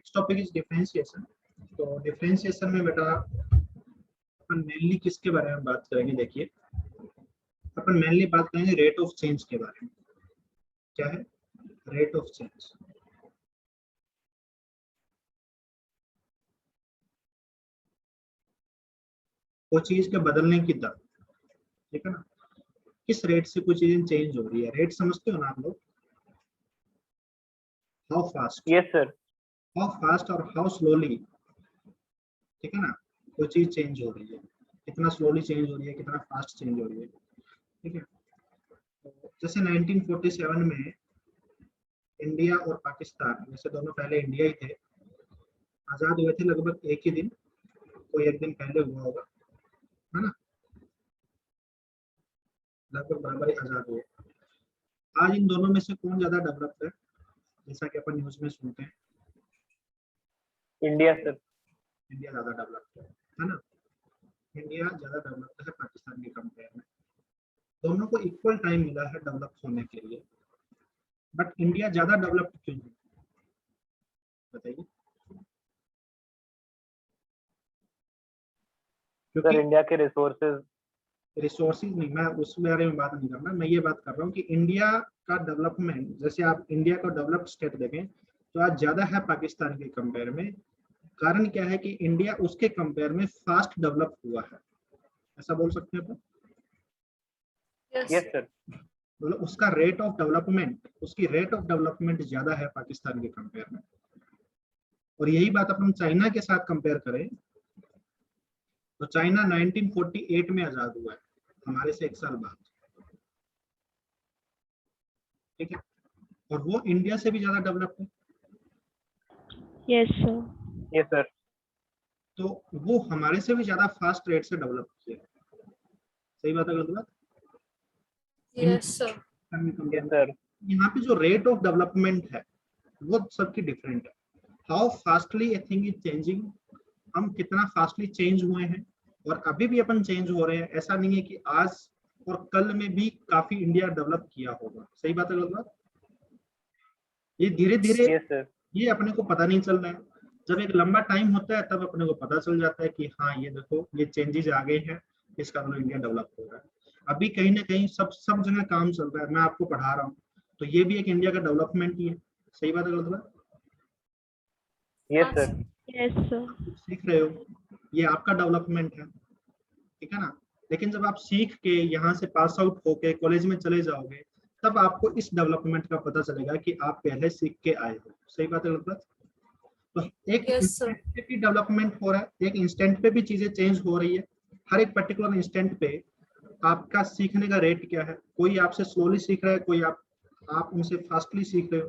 Next topic is differentiation. तो differentiation में बेटा अपन मेनली किसके बारे में बात करेंगे? देखिए अपन मेनली बात करेंगे रेट ऑफ चेंज के बारे में। क्या है रेट ऑफ चेंज? वो चीज के बदलने की दर, ठीक है ना, किस रेट से कुछ चीजें चेंज हो रही है। रेट समझते हो ना आप लोग? How fast, yes sir, how fast और हाउ स्लोली, ठीक है ना, कोई चीज चेंज हो रही है, कितना स्लोली चेंज हो रही है, कितना फास्ट चेंज हो रही है, ठीक है। तो जैसे 1947 में इंडिया और पाकिस्तान, जैसे दोनों पहले इंडिया ही थे, आजाद हुए थे लगभग एक ही दिन, कोई एक दिन पहले हुआ होगा, है ना, लगभग बराबर ही आजाद हुए। आज इन दोनों में से कौन ज्यादा डेवलप्ड है? जैसा कि अपन न्यूज में सुनते हैं, इंडिया सर। इंडिया ज्यादा डेवलप्ड है ना, इंडिया ज्यादा डेवलप्ड है पाकिस्तान के कंपेयर में। दोनों को इक्वल टाइम मिला है डेवलप होने के लिए, बट इंडिया ज्यादा डेवलप्ड क्यों है बताइए? सर क्योंकि इंडिया के रिसोर्सेज। रिसोर्सेज नहीं, मैं उस बारे में बात नहीं कर रहा, मैं ये बात कर रहा हूँ कि इंडिया का डेवलपमेंट, जैसे आप इंडिया का डेवलप्ड स्टेट देखें तो आज ज्यादा है पाकिस्तान के कंपेयर में। कारण क्या है कि इंडिया उसके कंपेयर में फास्ट डेवलप हुआ है, ऐसा बोल सकते हैं अपन? Yes sir. मतलब उसका रेट ऑफ डेवलपमेंट, उसकी रेट ऑफ डेवलपमेंट ज्यादा है पाकिस्तान के कंपेयर में। और यही बात अपन चाइना के साथ कंपेयर करें तो चाइना 1948 में आजाद हुआ है, हमारे से 1 साल बाद, ठीक है, और वो इंडिया से भी ज्यादा डेवलप्ड है। Yes sir. Yes sir. तो वो हमारे से भी ज्यादा फास्ट रेट से डेवलप किया है। सही बात है गलत बात? Yes sir. Yes sir. यहाँ पे जो रेट ऑफ डेवलपमेंट है वो सबकी डिफरेंट है। How fastly a thing is changing, हम कितना फास्टली चेंज हुए हैं, और अभी भी अपन चेंज हो रहे हैं। ऐसा नहीं है कि आज और कल में भी काफी इंडिया डेवलप किया होगा। सही बात है गलत बात? ये धीरे धीरे, यस सर। ये अपने को पता नहीं चल रहा है। जब एक लंबा टाइम होता है तब अपने को पता चल जाता है कि हाँ ये देखो ये चेंजेस आ गए हैं, इस कारण इंडिया डेवलप हो रहा है। अभी कहीं ना कहीं सब जगह काम चल रहा है, मैं आपको पढ़ा रहा हूँ तो ये भी एक इंडिया का डेवलपमेंट ही है। सही बात है गलत बात? Yes sir. Yes sir. आप सीख रहे हो, ये आपका डेवलपमेंट है, ठीक है ना। लेकिन जब आप सीख के यहाँ से पास आउट होके कॉलेज में चले जाओगे तब आपको इस डेवलपमेंट का पता चलेगा कि आप पहले सीख के आए हो। सही बात है गलत बात? तो एक Yes, sir. इंस्टेंट पे भी डेवलपमेंट हो रहा है, एक इंस्टेंट पे भी चीजें चेंज हो रही है। हर एक पर्टिकुलर इंस्टेंट पे आपका सीखने का रेट क्या है, कोई आपसे स्लोली सीख रहा है, कोई आप उनसे फास्टली सीख रहे हो,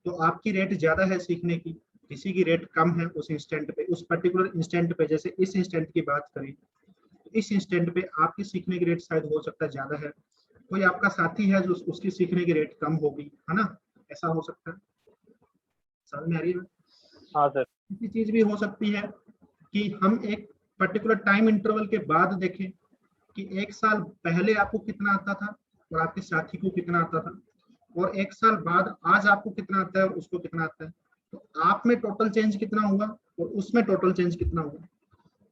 तो आपकी रेट ज्यादा है सीखने की, किसी की रेट कम है उस इंस्टेंट पे, उस पर्टिकुलर इंस्टेंट पे। जैसे इस इंस्टेंट की बात करें तो इस इंस्टेंट पे आपकी सीखने की रेट शायद हो सकता है ज्यादा है, कोई आपका साथी है जो उसकी सीखने की रेट कम होगी, है ना, ऐसा हो सकता है। समझ में आ रही है? हाँ सर। ऐसी चीज भी हो सकती है कि हम एक पर्टिकुलर टाइम इंटरवल के बाद देखें कि 1 साल पहले आपको कितना आता था और आपके साथी को कितना आता था, और 1 साल बाद आज आपको कितना आता है और उसको कितना आता है, तो आप में टोटल चेंज कितना हुआ और उसमें टोटल चेंज कितना हुआ।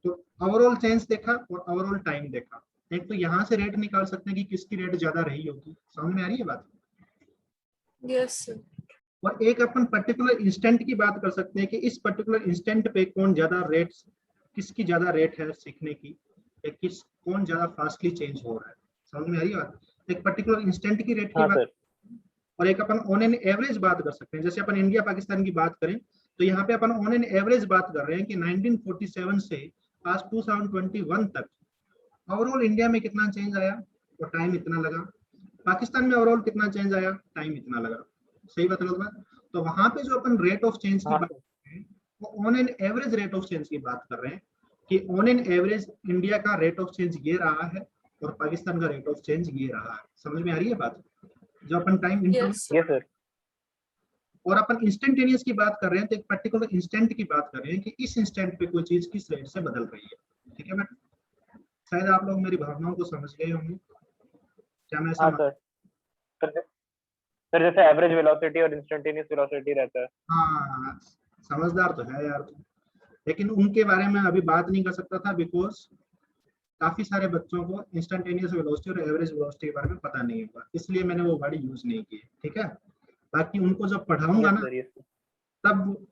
तो ओवरऑल चेंज देखा और ओवरऑल टाइम देखा, एक तो यहाँ से रेट निकाल सकते हैं कि किसकी रेट ज्यादा रही होगी। समझ में आ रही है बात? Yes, sir. और एक अपन पर्टिकुलर इंस्टेंट की बात कर सकते हैं कि इस पर्टिकुलर इंस्टेंट पे कौन ज्यादा रेट, किसकी ज्यादा रेट है सीखने की, या कौन ज्यादा फास्टली चेंज हो रहा है। समझ में आ रही है बात? एक पर्टिकुलर इंस्टेंट की रेट की हाँ बात, सर। और एक अपन ऑन एन एवरेज बात कर सकते हैं। जैसे अपन इंडिया पाकिस्तान की बात करें तो यहाँ पे अपन ऑन एन एवरेज बात कर रहे हैं कि 1947 से आज 2021 तक ओवरऑल इंडिया में कितना चेंज आया और टाइम इतना लगा, पाकिस्तान में ओवरऑल कितना चेंज आया, टाइम इतना लगा। सही बात है गलत बात? तो वहां पे जो अपन रेट ऑफ चेंज की हाँ बात सर। कर रहे हैं वो on an average rate of change की बात कर रहे हैं कि ऑन एन एवरेज इंडिया का रेट ऑफ चेंज ये रहा है और पाकिस्तान का रेट ऑफ चेंज ये रहा है। समझ में आ रही है बात? जो अपन time interval, Yes, sir. Yes sir. और अपन इंस्टेंटेनियस की बात कर रहे हैं तो एक पर्टिकुलर इंस्टेंट की बात कर रहे हैं कि इस इंस्टेंट पे कोई चीज किस रेट से बदल रही है। ठीक है बेटा, शायद आप लोग मेरी भावनाओं को समझ गए होंगे। क्या मैं हाँ समझ? सर। सर जैसे एवरेज वेलोसिटी और इंस्टेंटेनियस वेलोसिटी रहता है। हाँ समझदार तो है यार तुम। लेकिन उनके बारे में अभी बात नहीं कर सकता था बिकॉज काफी सारे बच्चों को इंस्टेंटेनियस वेलोसिटी और एवरेज वेलोसिटी के बारे में पता नहीं होगा, इसलिए मैंने वो वर्ड यूज नहीं किए, ठीक है। बाकी उनको जब पढ़ाऊंगा यस ना सर, यस सर, तब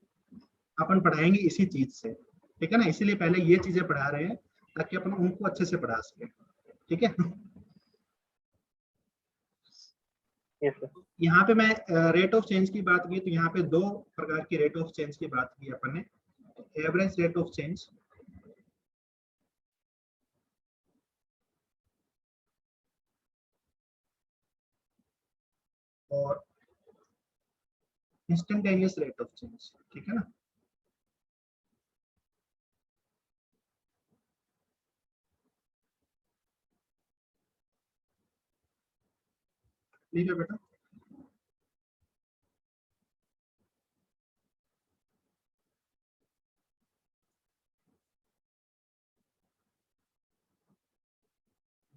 अपन पढ़ाएंगे इसी चीज से, ठीक है ना। इसीलिए पहले ये चीजें पढ़ा रहे हैं ताकि अपन उनको अच्छे से पढ़ा सके, ठीक है। Yes sir. यहाँ पे मैं रेट ऑफ चेंज की बात की तो यहाँ पे दो प्रकार की रेट ऑफ चेंज की बात की अपन ने, एवरेज रेट ऑफ चेंज और इंस्टेंटेनियस रेट ऑफ चेंज, ठीक है ना। ठीक है बेटा।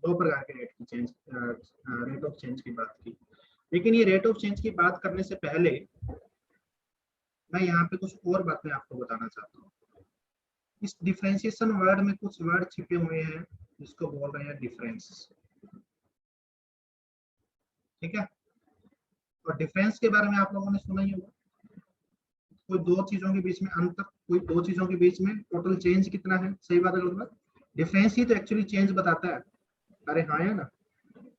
दो प्रकार के रेट की चेंज, रेट ऑफ चेंज की बात की। लेकिन ये रेट ऑफ चेंज की बात करने से पहले मैं यहाँ पे कुछ और बातें आपको बताना चाहता हूँ। इस डिफरेंशिएशन वर्ड में कुछ वर्ड छिपे हुए हैं जिसको बोल रहे हैं डिफरेंस, ठीक है। और डिफरेंस के बारे में आप लोगों ने सुना ही होगा, कोई दो चीजों के बीच में अंतर, कोई दो चीजों के बीच में टोटल चेंज कितना है, सही बात है गलत बात? डिफरेंस ही तो एक्चुअली चेंज बताता है, अरे हाँ है ना।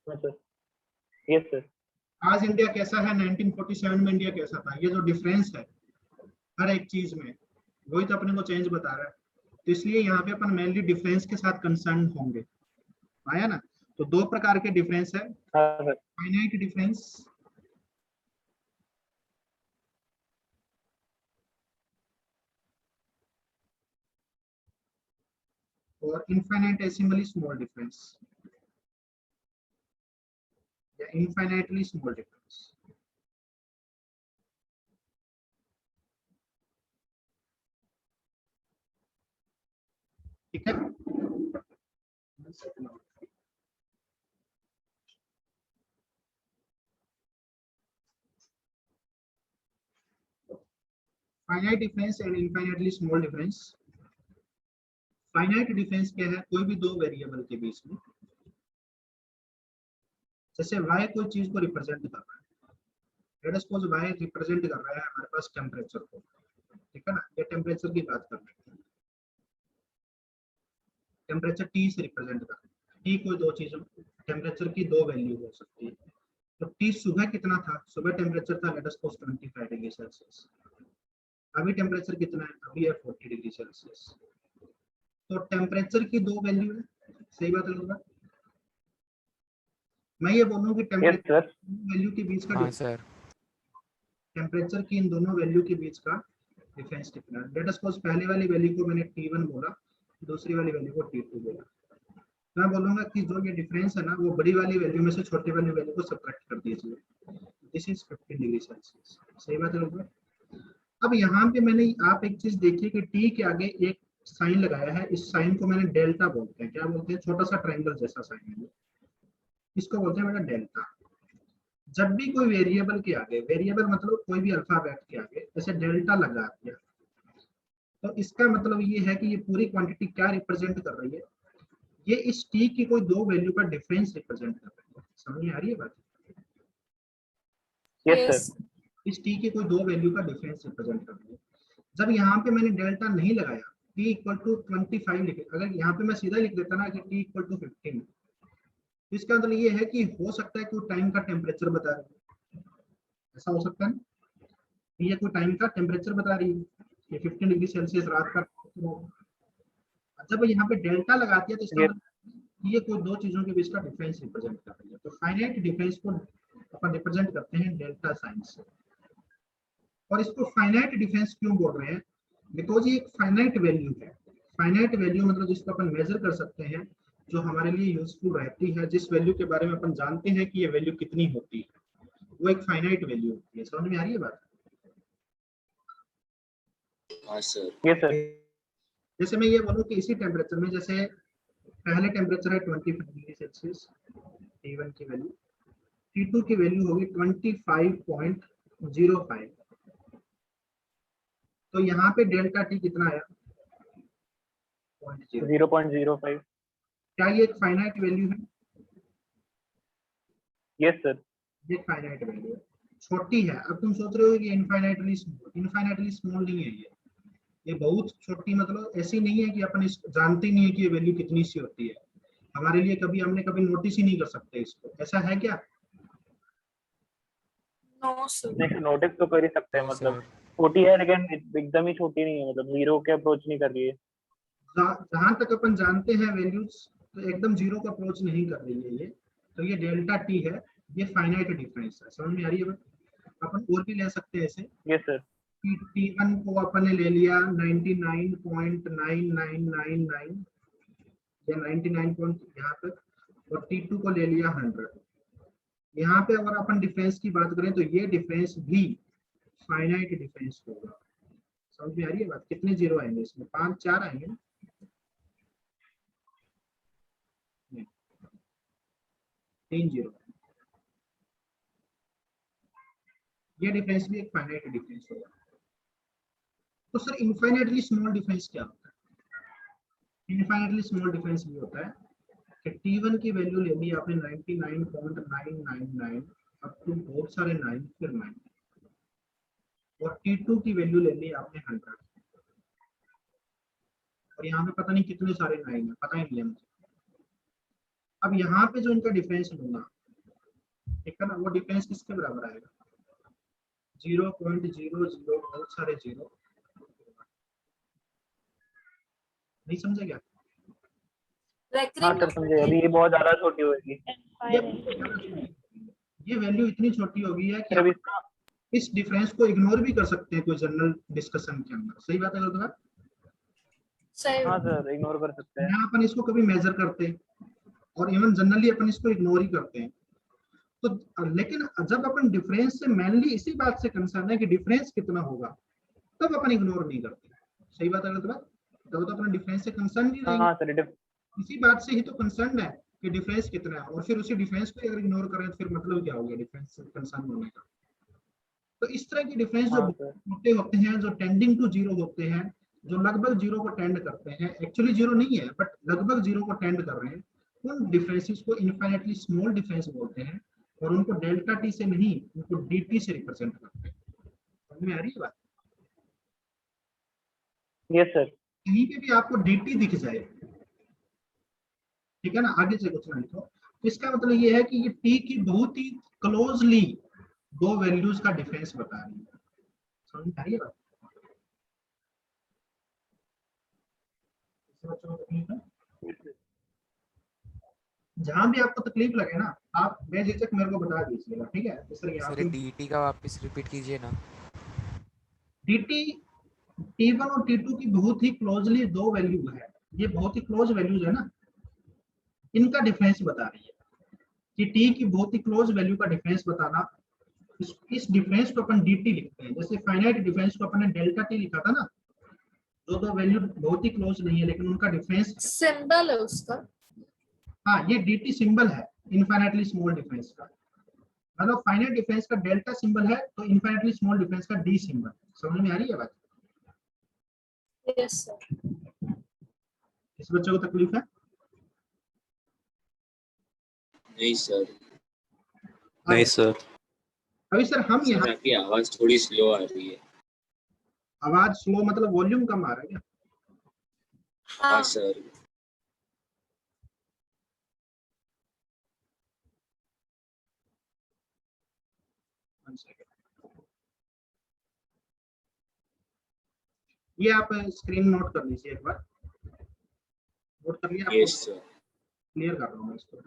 हाँ सर, यस सर, आज इंडिया कैसा है, 1947 में इंडिया कैसा था, ये जो डिफरेंस है हर एक चीज में वही तो अपने को चेंज बता रहा है। तो इसलिए यहाँ पे अपन मेनली डिफरेंस के साथ कंसर्न होंगे, आया ना। तो दो प्रकार के डिफरेंस है, हाँ सर, फाइनाइट डिफरेंस और इनफाइनाइटेसिमली स्मॉल डिफरेंस या इनफाइनाइटली स्मॉल डिफरेंस। ठीक है। Finite difference and infinitely small difference. Finite difference क्या है, कोई भी दो वेरिएबल के बीच में, जैसे y कोई चीज को रिप्रेजेंट कर रहा है, let us suppose y represent कर रहा है हमारे पास टेम्परेचर को, ठीक है ना। ये टेम्परेचर की बात कर रहे हैं, टेम्परेचर T से रिप्रेजेंट कर रहे हैं। T कोई दो चीजों, टेम्परेचर की दो वैल्यू हो सकती है। तो T सुबह कितना था, सुबह टेम्परेचर था let us suppose 25 degree Celsius. अभी टेम्परेचर कितना है, अभी है 40 डिग्री सेल्सियस। तो टेम्परेचर की दो वैल्यू है, सही बात है। मैं ये बोलूँ कि यस टेम्परेचर सर, वैल्यू के बीच का हाँ सर। टेम्परेचर की इन दोनों वैल्यू के बीच का डिफरेंस कितना है। लेट अस सपोज पहले वाली वैल्यू को मैंने T1 बोला, दूसरी वाली वैल्यू को T2 बोला। मैं बोलूंगा कि जो ये डिफरेंस है ना वो बड़ी वाली वैल्यू में से छोटी वाली वैल्यू को सब्ट्रैक्ट कर दीजिए, दिस इज 15 डिग्री सेल्सियस, सही बात है लोगों। अब यहाँ पे मैंने आप एक चीज देखिए कि T के आगे एक साइन लगाया है, इस साइन को मैंने डेल्टा बोलते हैं। क्या बोलते हैं, छोटा सा ट्रायंगल जैसा साइन है, इसको बोलते हैं बेटा डेल्टा। जब भी कोई वेरिएबल के आगे, वेरिएबल मतलब कोई भी अल्फाबेट के आगे जैसे डेल्टा लगा दिया, तो इसका मतलब ये है कि ये पूरी क्वांटिटी क्या रिप्रेजेंट कर रही है, ये इस टी की कोई दो वैल्यू का डिफरेंस रिप्रेजेंट कर रही है। समझ में आ रही है बात? Yes Yes. सर, इस टी की कोई दो वैल्यू का डिफरेंस रिप्रेजेंट कर रही है। जब यहाँ पे मैंने डेल्टा नहीं लगाया, t इक्वल टू 25 लिखे, अगर यहाँ पे मैं सीधा लिख देता ना कि t इक्वल टू 15, तो इसका मतलब ये है कि हो सकता है कोई टाइम का टेम्परेचर बता रही है, ऐसा हो सकता है ना, ये कोई टाइम का टेम्परेचर बता रही है कि 15 डिग्री सेल्सियस रात का। जब यहाँ पे डेल्टा लगाती है तो इसका यस, मतलब ये कोई दो चीजों के बीच का डिफरेंस रिप्रेजेंट कर रही है। तो फाइनाइट डिफरेंस को अपन रिप्रेजेंट करते हैं डेल्टा साइन से। और इसको फाइनाइट डिफरेंस क्यों बोल रहे हैं, बिकॉज ये एक फाइनाइट वैल्यू है। फाइनाइट वैल्यू मतलब जिसको अपन मेजर कर सकते हैं, जो हमारे लिए यूजफुल रहती है, जिस वैल्यू के बारे में अपन जानते हैं कि ये वैल्यू कितनी होती है, वो एक फाइनाइट वैल्यू होती है। समझ में आ रही है बात? हाँ सर। यस सर, जैसे मैं ये बोलूँ कि इसी टेम्परेचर में, जैसे पहले टेम्परेचर है 25 डिग्री सेल्सियस, T1 की वैल्यू, T2 की वैल्यू होगी 25.05। तो यहाँ पे डेल्टा टी कितना आया? 0.0। 0.05। क्या ये एक फाइनाइट वैल्यू है? Yes sir. ये फाइनाइट वैल्यू है, छोटी है। अब तुम सोच रहे हो कि इनफाइनाइटली स्मॉल नहीं है ये बहुत छोटी, मतलब ऐसी नहीं है कि अपन इस जानते नहीं है कि ये वैल्यू कितनी सी होती है, हमारे लिए कभी हमने कभी नोटिस ही नहीं कर सकते इसको, ऐसा है क्या? No, sir. नहीं, नोटिस तो कर ही सकते हैं, नो मतलब सर। छोटी है लेकिन एकदम ही छोटी नहीं है, मतलब जीरो के अप्रोच नहीं कर रही है। जहां तक अपन जानते हैं वैल्यूज तो एकदम जीरो का अप्रोच नहीं कर रही है ये, तो ये डेल्टा टी है, ये फाइनाइट डिफरेंस है। समझ में आ रही है? अपन और भी ले सकते हैं ऐसे, यस सर। T1 को अपन ने ले लिया 99.9999 या 99 पॉइंट यहाँ तक, और T2 को ले लिया 100। यहाँ पे अगर अपन डिफरेंस की बात करें तो ये डिफरेंस भी फाइनाइट डिफरेंस होगा। समझ में आ रही है बात? कितने जीरो आएंगे इसमें? 5 4 आएंगे ना? नहीं, 3 जीरो। ये डिफरेंस भी एक फाइनाइट डिफरेंस होगा। तो सर इनफाइनाइटली स्मॉल डिफरेंस क्या होता है? इनफाइनाइटली स्मॉल डिफरेंस ये होता है कि T1 की वैल्यू ले ली आपने 99.999 अब टू बहुत सारे 9 फिर 9, और T2 की वैल्यू ले ली आपने 100, और यहाँ पे पता नहीं कितने सारे 9 है, पता ही नहीं है मुझे। अब यहाँ पे जो इनका डिफरेंस लूंगा, ठीक है ना, वो डिफरेंस किसके बराबर आएगा? 0.00 बहुत सारे जीरो। नहीं समझे क्या? हाँ Recurring सर समझे, अभी ये बहुत ज्यादा छोटी होगी। ये ये वैल्यू इतनी छोटी होगी है कि फिर अभी आप इसका, इस डिफरेंस को इग्नोर भी कर सकते हैं कोई जनरल डिस्कशन के अंदर। सही बात है गलत बात? same. हाँ सर इग्नोर कर सकते हैं। यहाँ अपन इसको कभी मेजर करते हैं, और इवन जनरली अपन इसको इग्नोर ही करते हैं। तो लेकिन जब अपन डिफरेंस से मेनली इसी बात से कंसर्न है कि डिफरेंस कितना होगा, तब अपन इग्नोर नहीं करते। सही बात है गलत बात? तब तो अपन डिफरेंस से कंसर्न नहीं रहेंगे, हाँ सर इसी बात से ही तो कंसर्न है कि डिफरेंस कितना है, और फिर उसी डिफरेंस को अगर इग्नोर करें तो फिर मतलब क्या हो गया डिफरेंस से कंसर्न होने का? तो इस तरह की डिफरेंस जो हाँ सर। छोटे होते हैं, जो टेंडिंग टू जीरो होते हैं, जो लगभग जीरो को टेंड करते हैं, एक्चुअली जीरो नहीं है बट लगभग जीरो को टेंड कर रहे हैं, उन डिफरेंसेस को इनफाइनाइटली स्मॉल डिफरेंस बोलते हैं, और उनको डेल्टा टी से नहीं, उनको dt से रिप्रेजेंट करते हैं। समझ में आ रही है बात? Yes sir. कहीं पे भी आपको dt दिख जाए, ठीक है ना, आगे से कुछ ना लिखो, तो इसका मतलब ये है कि ये t की बहुत ही क्लोजली दो वैल्यूज का डिफरेंस बता रही है। समझ में आ रही है बात? इससे बच्चों को तकलीफ है? जहां भी आपको तकलीफ लगे ना, आप बेझिझक मेरे को बता दीजिएगा, ठीक है? जैसे यहाँ सर पे dt का वापस रिपीट कीजिए ना। dt T1 और T2 की बहुत ही क्लोजली दो वैल्यू है, ये बहुत ही क्लोज वैल्यूज है ना, इनका डिफरेंस बता रही है कि t की बहुत ही क्लोज वैल्यू का डिफरेंस बताना। इस डिफरेंस को अपन dt लिखते हैं, जैसे फाइनाइट डिफरेंस को अपन ने डेल्टा t लिखा था ना, जो दो वैल्यू बहुत ही क्लोज नहीं है लेकिन उनका डिफरेंस है। Symbol है उसका. हाँ, ये dt सिंबल है इनफाइनाइटली स्मॉल डिफरेंस का, मतलब फाइनाइट डिफरेंस का डेल्टा सिंबल है तो इनफाइनाइटली स्मॉल डिफरेंस का d सिंबल। समझ में आ रही है बात? Yes, sir. इस बच्चे को तकलीफ है? नहीं सर। नहीं सर। अभी सर हम यहाँ सर आपकी आवाज थोड़ी स्लो आ रही है। आवाज स्लो मतलब वॉल्यूम कम आ रहा है क्या? हाँ हाँ. सर। One second. ये आप स्क्रीन नोट कर लीजिए एक बार, नोट कर लिया? आपको यस सर। क्लियर कर रहा हूँ मैं इसको।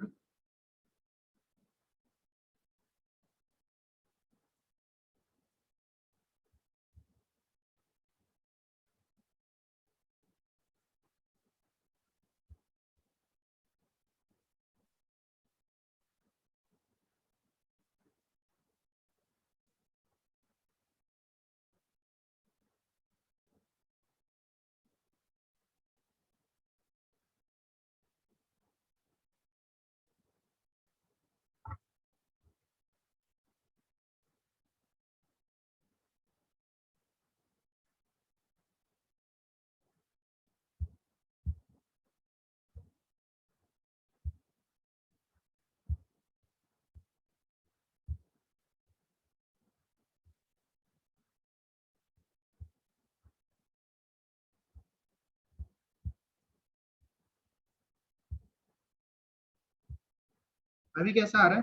अभी कैसा आ रहा है?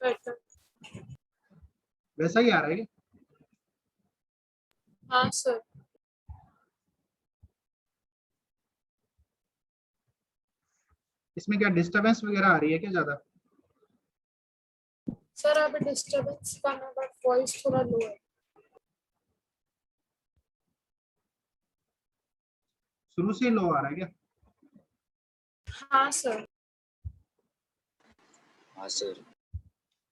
better. वैसा ही आ रहा है क्या? हाँ सर. इसमें क्या डिस्टरबेंस वगैरह आ रही है क्या ज्यादा? सर अभी डिस्टर्बेंस कम है बट वॉइस थोड़ा लो है. शुरू से लो आ रहा है क्या? हाँ सर. हाँ सर।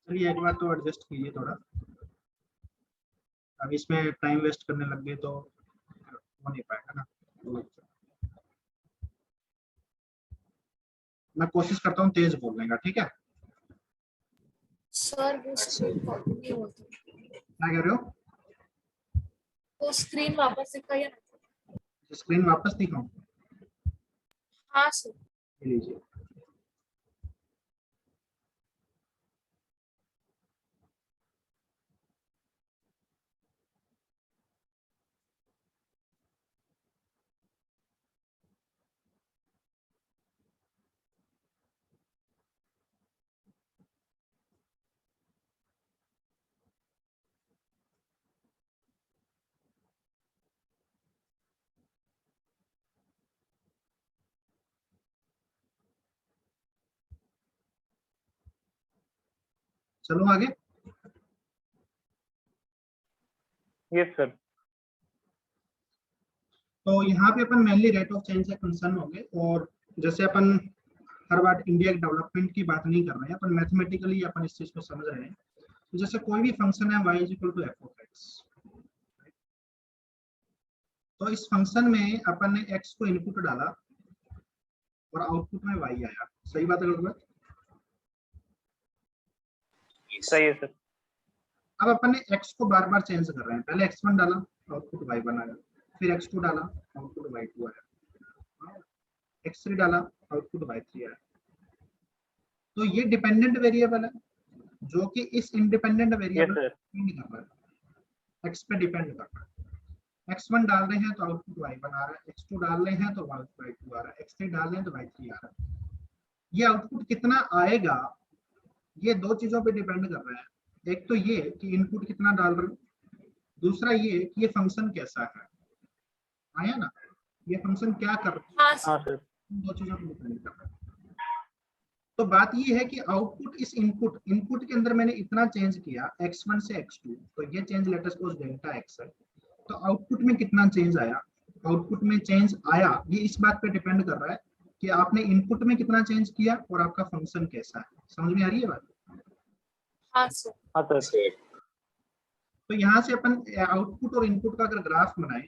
चलिए एक बार तो एडजस्ट कीजिए थोड़ा, अब इसमें टाइम वेस्ट करने लग गए तो हो नहीं पाएगा ना। तो मैं कोशिश करता हूँ तेज बोलने का, ठीक है? सर वो स्क्रीन कॉपी नहीं होती. क्या कह रहे हो? वो स्क्रीन वापस दिखाइए ना. स्क्रीन वापस दिखाऊं? हाँ सर. ये लीजिए। चलो आगे। Yes sir. तो यहाँ पे अपन मेनली रेट ऑफ चेंज से कंसर्न हो गए, और जैसे अपन हर बार इंडिया के डेवलपमेंट की बात नहीं कर रहे हैं, अपन मैथमेटिकली अपन इस चीज को समझ रहे हैं। तो जैसे कोई भी फंक्शन है y is equal to F of X, तो इस फंक्शन में अपन ने x को इनपुट डाला और आउटपुट में y आया। सही बात है गलत बात? सही है सर. अब अपन ने x को बार बार चेंज कर रहे हैं, पहले x1 डाला आउटपुट y1 आया, फिर x2 डाला आउटपुट y2 आया, x3 डाला आउटपुट y3 आया। तो ये डिपेंडेंट वेरिएबल है जो कि इस independent yes variable sir. Depend कर रहा है, x पे डिपेंड कर रहा है। x1 डाल रहे हैं तो आउटपुट y1 आ रहा है, x2 डाल रहे हैं तो y2 आ रहा है, x3 डाल रहे हैं तो y3 आ रहा है। ये आउटपुट कितना आएगा ये दो चीजों पे डिपेंड कर रहा है। एक तो ये कि इनपुट कितना डाल रहे हो, दूसरा ये कि ये फंक्शन कैसा है। आया ना? ये फंक्शन क्या कर रहा है, हाँ सर. हाँ सर. दो चीजों पे डिपेंड कर रहा है। तो बात ये है कि आउटपुट इस इनपुट के अंदर मैंने इतना चेंज किया x1 से x2, तो ये change let us suppose delta x है, तो आउटपुट में कितना चेंज आया, आउटपुट में चेंज आया, ये इस बात पे डिपेंड कर रहा है कि आपने इनपुट में कितना चेंज किया और आपका फंक्शन कैसा है। समझ में आ रही है बात? हाँ सर. हाँ सर. सर। तो यहाँ से अपन आउटपुट और इनपुट का अगर ग्राफ बनाए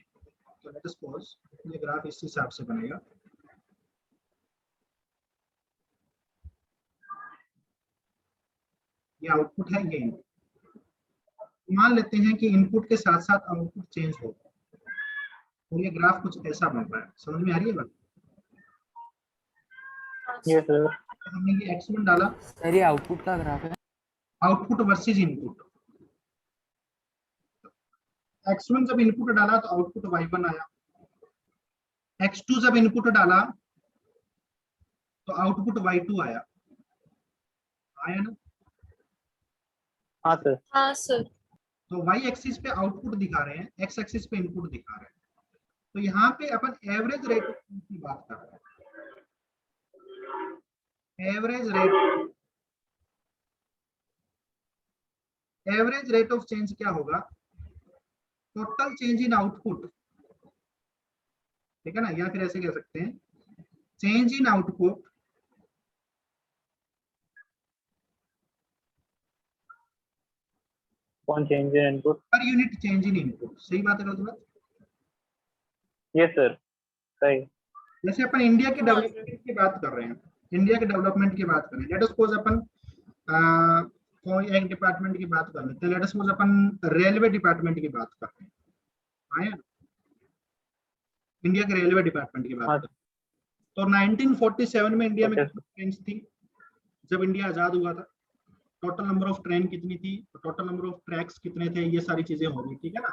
तो लेट अस सपोज ये ग्राफ इस हिसाब से बनेगा। ये आउटपुट है, ये इनपुट। मान लेते हैं कि इनपुट के साथ साथ आउटपुट चेंज हो, तो ये ग्राफ कुछ ऐसा बन रहा है। समझ में आ रही है बात? हाँ यस सर. सर. हमने ये x1 डाला, सर ये आउटपुट का ग्राफ है। Output versus input. x1 जब इनपुट डाला तो आउटपुट y1 आया, x2 जब इनपुट डाला तो आउटपुट y2 आया। आया ना? हाँ सर. हाँ सर. तो y एक्सिस पे आउटपुट दिखा रहे हैं, x एक्सिस पे इनपुट दिखा रहे हैं। तो यहाँ पे अपन एवरेज रेट ऑफ चेंज की बात कर रहे हैं। एवरेज रेट ऑफ चेंज क्या होगा? टोटल चेंज इन आउटपुट, ठीक है ना? या फिर ऐसे कह सकते हैं चेंज इन आउटपुट कौन change in input? Per unit change in input. सही बात है गलत बात? Yes sir. सही. जैसे अपन इंडिया के डेवलपमेंट की बात कर रहे हैं, इंडिया के डेवलपमेंट की बात करें, लेट अस सपोज अपन कोई एक डिपार्टमेंट की बात कर लेते हैं, लेट अस सपोज अपन रेलवे डिपार्टमेंट की बात करते हैं। आया? इंडिया के रेलवे डिपार्टमेंट की बात हाँ. करें तो 1947 में इंडिया में Okay. कितनी ट्रेन्स थी जब इंडिया आजाद हुआ था? टोटल नंबर ऑफ ट्रेन कितनी थी, टोटल नंबर ऑफ ट्रैक्स कितने थे, ये सारी चीजें होगी, ठीक है ना?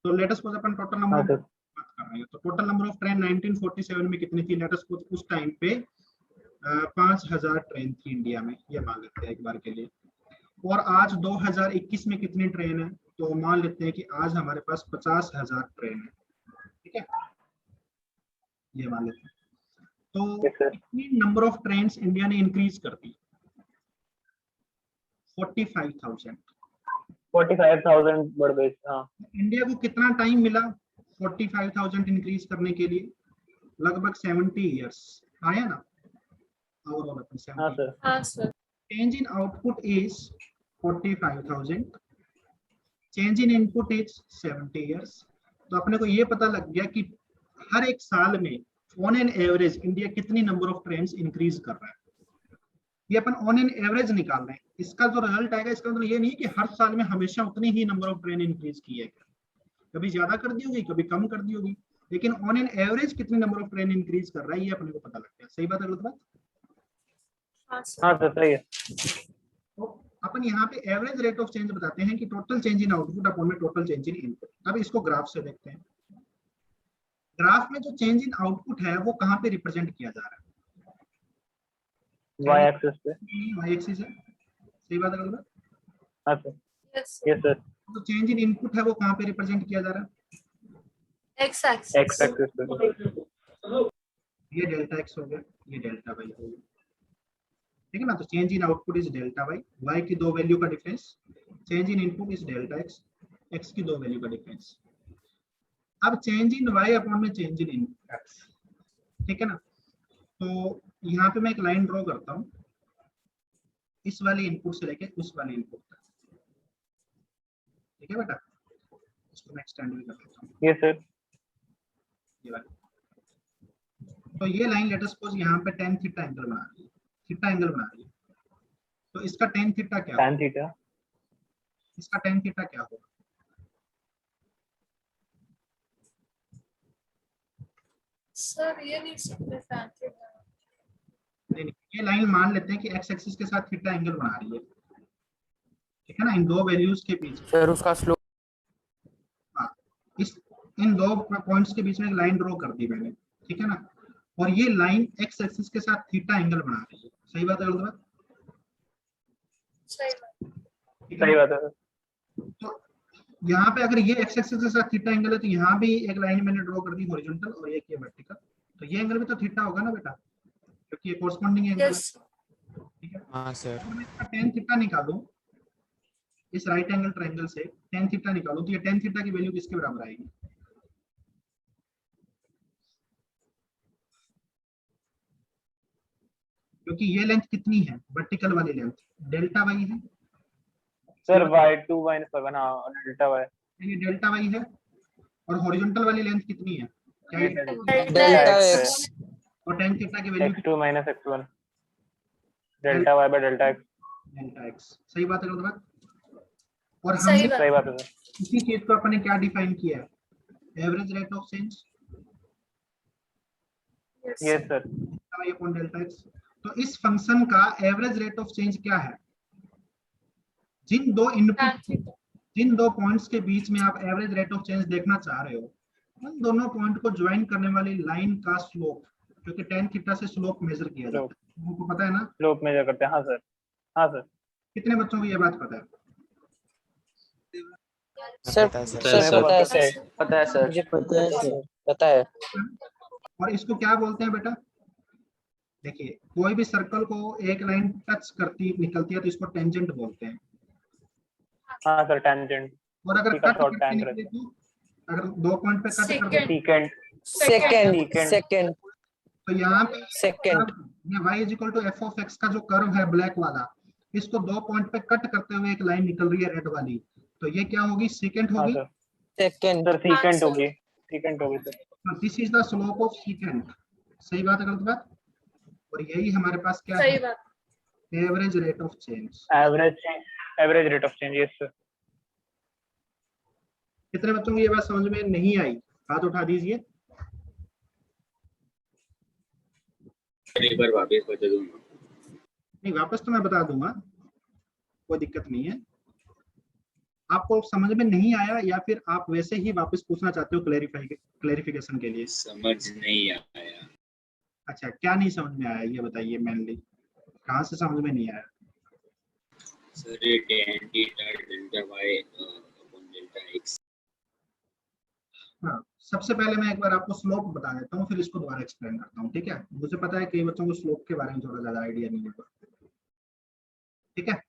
तो लेट अस सपोज अपन टोटल नंबर हाँ ऑफ सर. बात कर रहे हैं, तो टोटल नंबर ऑफ ट्रेन 1947 में कितनी थी? लेट अस सपोज उस टाइम पे 5,000 ट्रेन थी इंडिया में, ये मान लेते हैं एक बार के लिए। और आज 2021 में कितनी ट्रेन है, तो मान लेते हैं कि आज हमारे पास 50,000 ट्रेन है, ठीक है, ये मान लेते हैं। तो Yes, sir. कितनी नंबर ऑफ ट्रेन इंडिया ने इंक्रीज कर दी? 45,000। 45,000 बढ़ गई। हाँ इंडिया को कितना टाइम मिला 45,000 इंक्रीज करने के लिए? लगभग 70 इयर्स आया ना, और हाँ 70। सर। हाँ sir. change in output is 45,000, change in input is 70 years। तो अपने को ये पता लग गया कि हर एक साल में ऑन एन एवरेज इंडिया कितनी नंबर ऑफ ट्रेन इंक्रीज कर रहा है, ये अपन ऑन एन एवरेज निकाल रहे हैं। इसका जो रिजल्ट आएगा इसका मतलब ये नहीं कि हर साल में हमेशा उतनी ही नंबर ऑफ ट्रेन इंक्रीज की है, कभी ज्यादा कर दी होगी कभी कम कर दी होगी, लेकिन ऑन एन एवरेज कितनी नंबर ऑफ ट्रेन इंक्रीज कर रहा है ये अपने को पता लग गया। सही बात है गलत बात? हाँ सर। हाँ सर सही है। तो अपन यहाँ पे एवरेज रेट ऑफ चेंज बताते हैं कि total change in output upon में टोटल चेंज इन इनपुट। अब इसको ग्राफ से देखते हैं। ग्राफ में जो चेंज इन आउटपुट है वो कहाँ पे रिप्रेजेंट किया जा रहा है? वाई एक्सिस पे। वाई एक्सिस है, सही बात है गलत बात? हाँ सर। Yes yes sir. तो चेंज इन इनपुट है वो कहाँ पे रिप्रेजेंट किया जा रहा है? X axis. एक्स एक्सिस पे। ये डेल्टा एक्स हो गया, ये डेल्टा वाई हो गया, ठीक है ना। तो change in output is delta Y, Y की दो वैल्यू का difference. Change in input is delta X, X की दो वैल्यू का डिफरेंस। अब चेंज इन वाई अपॉन में चेंज इन एक्स, ठीक है ना। तो यहाँ पे मैं एक लाइन ड्रॉ करता हूँ इस वाले इनपुट से लेके उस वाले इनपुट तक, ठीक है बेटा। इसको मैं एक्सटेंड भी कर देता हूँ, यस सर। ये वाली। तो ये लाइन लेट अस सपोज यहाँ पे tan थीटा एंगल बना रही है, थीटा एंगल बना रही है। तो इसका tan थीटा क्या होगा? tan theta. इसका tan थीटा क्या होगा? सर ये नहीं सकते tan थीटा। नहीं, ये लाइन मान लेते हैं कि x एक्सिस के साथ थीटा एंगल बना रही है, ठीक है ना, इन दो वैल्यूज के बीच। सर उसका स्लोप हाँ, इस इन दो पॉइंट्स के बीच में एक लाइन ड्रॉ कर दी मैंने, ठीक है ना। और ये लाइन x एक्सिस के साथ थीटा एंगल बना रही है। सही बात है गलत बात? सही बात। ठीक है सही ना? बात है सर। तो यहाँ पे अगर ये x एक्सिस के साथ थीटा एंगल है तो यहाँ भी एक लाइन मैंने ड्रॉ कर दी हॉरिजॉन्टल और एक ये वर्टिकल। तो ये एंगल भी तो थीटा होगा ना बेटा, क्योंकि ये कोरस्पॉन्डिंग एंगल है, यस। ठीक है। हाँ सर अगर मैं इसका tan थीटा निकालूं इस राइट एंगल ट्रायंगल से, tan थीटा निकालूं तो ये tan थीटा की वैल्यू किसके बराबर आएगी? क्योंकि ये लेंथ कितनी है, वर्टिकल वाली लेंथ डेल्टा वाई है सर y2 - 7 हाँ डेल्टा y। ये डेल्टा वाई है। और हॉरिजॉन्टल वाली लेंथ कितनी है? क्या है? Delta x. और tan थीटा की value x2 - x1 delta y by delta x। Delta x. सही बात है गलत बात? और सही हमने बात। सही बात है सर। इसी चीज को अपने क्या डिफाइन किया है? Average rate of change yes sir. y upon delta x. तो इस फंक्शन का एवरेज रेट ऑफ चेंज क्या है? जिन दो tan इनपुट थीटा। जिन दो पॉइंट्स के बीच में आप एवरेज रेट ऑफ चेंज देखना चाह रहे हो, उन दोनों पॉइंट को ज्वाइन करने वाली लाइन का स्लोप, क्योंकि tan थीटा से स्लोप मेजर किया जाता है, आपको पता है ना। स्लोप मेजर करते हैं। हाँ सर। हाँ सर। कितने बच्चों को ये बात पता है? सर पता है सर सर। पता है पता है। सर पता है सर मुझे पता है सर, पता है। और इसको क्या बोलते हैं बेटा? देखिए, कोई भी सर्कल को एक लाइन टच करती निकलती है तो इसको टेंजेंट बोलते हैं। हाँ सर टेंजेंट। और अगर ठीक है, कट short करके tangent निकले तो, अगर दो पॉइंट पे कट कर दो Secant। Secant. Secant Secant। Secant तो यहाँ पे सेकंड ये y equal to F of X का जो कर्व है ब्लैक वाला, इसको दो पॉइंट पे कट करते हुए एक लाइन निकल रही है रेड वाली, तो ये क्या होगी? सीकेंट हाँ होगी। Sir. Second sir secant sir। होगी। सीकेंट होगी sir. This is the slope of secant. सही बात है गलत बात? और यही हमारे पास क्या है? सही बात। Average rate of change. Average rate of change. Yes sir. कितने बच्चों को ये बात समझ में नहीं आई? हाथ उठा दीजिए। एक बार वापस बता दूंगा। नहीं, वापस तो मैं बता दूंगा, कोई दिक्कत नहीं है। आपको समझ में नहीं आया या फिर आप वैसे ही वापस पूछना चाहते हो क्लैरिफिकेशन के लिए? समझ नहीं आया। अच्छा, क्या नहीं समझ में आया ये बताइए मेनली, कहाँ से समझ में नहीं आया? सर ये tan theta delta y upon delta x। हाँ, सबसे पहले मैं एक बार आपको स्लोप बता देता हूँ, फिर इसको दोबारा एक्सप्लेन करता हूँ, ठीक है? मुझे पता है कई बच्चों को स्लोप के बारे में थोड़ा ज्यादा आइडिया नहीं होगा, ठीक है?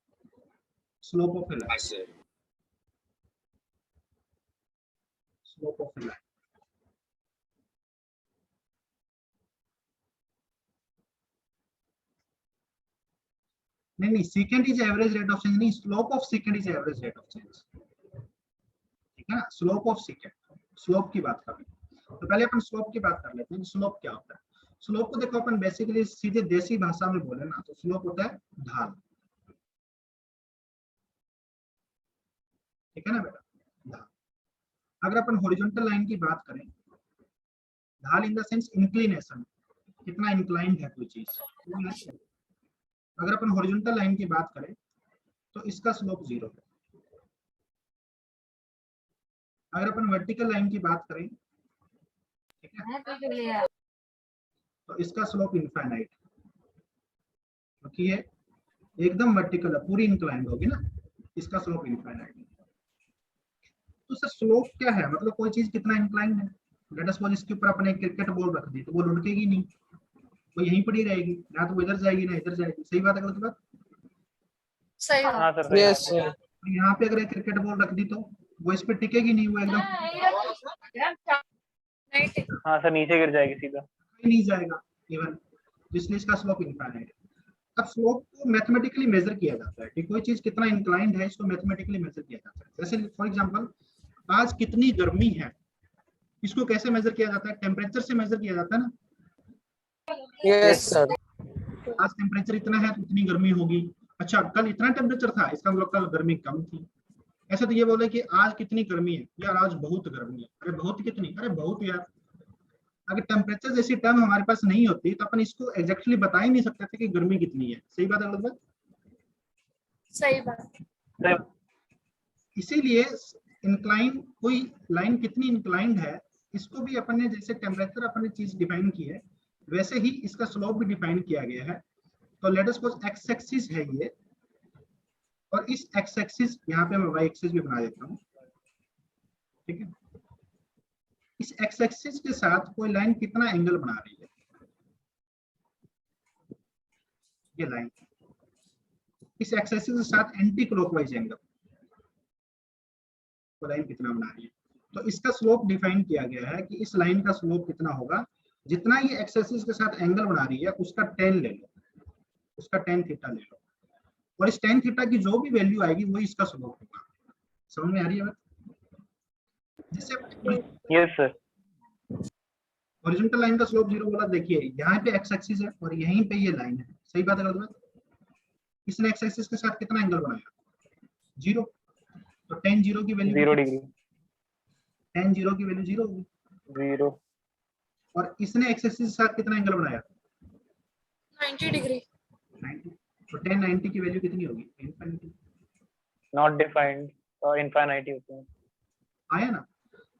स्लोप ऑफ ए हाँ सर। स्लोप ऑफ ए नहीं, secant is average rate of change नहीं, slope of secant is average rate of change, ठीक है ना? स्लोप ऑफ सीकेंट, स्लोप की बात कर रहे हैं, तो पहले अपन स्लोप की बात कर लेते हैं। स्लोप क्या होता है? स्लोप को देखो अपन बेसिकली सीधे देसी भाषा में बोले ना तो स्लोप होता है ढाल, ठीक है ना बेटा? ढाल। अगर अपन हॉरिजॉन्टल लाइन की बात करें, ढाल इन द सेंस इंक्लिनेशन, कितना इंक्लाइंड है कोई चीज। अगर अपन हॉरिजॉन्टल लाइन की बात करें तो इसका स्लोप 0 है। अगर अपन वर्टिकल लाइन की बात करें, ठीक है, तो इसका स्लोप इनफाइनाइट, क्योंकि ये एकदम वर्टिकल है, पूरी इंक्लाइंड होगी ना, इसका स्लोप इनफाइनाइट। तो सर स्लोप क्या है, मतलब कोई चीज कितना इंक्लाइंड है। लेट अस सपोज इसके ऊपर अपने क्रिकेट बॉल रख दी तो वो लुढ़केगी नहीं, वो यहीं पड़ी रहेगी, ना तो वो इधर जाएगी ना इधर जाएगी। सही बात है गलत बात? सही बात। हाँ सर सही यस बात है। सर। यहाँ पे अगर एक क्रिकेट बॉल रख दी तो वो इस पे टिकेगी नहीं, वो एकदम नहीं ठीक। हाँ सर नीचे गिर जाएगी सीधा। कहीं नहीं जाएगा इवन, इसलिए इसका स्लोप इनफाइनाइट है। अब स्लोप को मैथमेटिकली मेजर किया जाता है कि कोई चीज कितना इंक्लाइंड है, इसको मैथमेटिकली मेजर किया जाता है। जैसे फॉर एग्जांपल आज कितनी गर्मी है, इसको कैसे मेजर किया जाता है? टेम्परेचर से मेजर किया जाता है ना। Yes sir. आज टेम्परेचर इतना है तो इतनी गर्मी होगी। अच्छा, कल इतना टेम्परेचर था, इसका मतलब कल गर्मी कम थी। ऐसे तो ये बोले कि आज कितनी गर्मी है, यार आज बहुत गर्मी है। अरे बहुत कितनी? अरे बहुत यार। अगर टेम्परेचर जैसी टर्म हमारे पास नहीं होती तो अपन इसको एग्जैक्टली बता ही नहीं सकते थे कि गर्मी कितनी है। सही बात है गलत बात? सही बात। सर इसीलिए इंक्लाइन, कोई लाइन कितनी इंक्लाइंड है, इसको भी अपन ने जैसे टेम्परेचर अपन ने चीज डिफाइन की है, वैसे ही इसका स्लोप भी डिफाइन किया गया है। तो let us suppose x axis है ये, और इस एक्स एक्सिस यहाँ पे मैं वाई एक्सिस भी बना देता हूँ, ठीक है? इस एक्स एक्सिस के साथ कोई लाइन कितना एंगल बना रही है, ये लाइन इस एक्स एक्सिस के साथ एंटी क्लॉकवाइज एंगल, तो लाइन कितना बना रही है। तो इसका स्लोप डिफाइन किया गया है कि इस लाइन का स्लोप कितना होगा, जितना ये एक्स एक्सिस के साथ एंगल बना रही है उसका tan ले लो, उसका tan थीटा ले लो, और इस tan थीटा की जो भी वैल्यू आएगी वही इसका स्लोप होगा। समझ में आ रही है बात? जैसे यस सर। हॉरिजॉन्टल लाइन का स्लोप 0 बोला, देखिए यहाँ पे एक्स एक्सिस है और यहीं पे ये लाइन है। सही बात है गलत बात? इसने एक्स एक्सिस के साथ कितना एंगल बनाया? 0। तो tan 0 की वैल्यू 0 डिग्री। tan 0 की वैल्यू 0 होगी। 0। और इसने एक्स एक्सिस के साथ कितना एंगल बनाया? 90 डिग्री। 90। तो tan 90 की वैल्यू कितनी होगी? इनफिनिटी। नॉट डिफाइंड और इनफाइनाइट होते हैं। आया ना?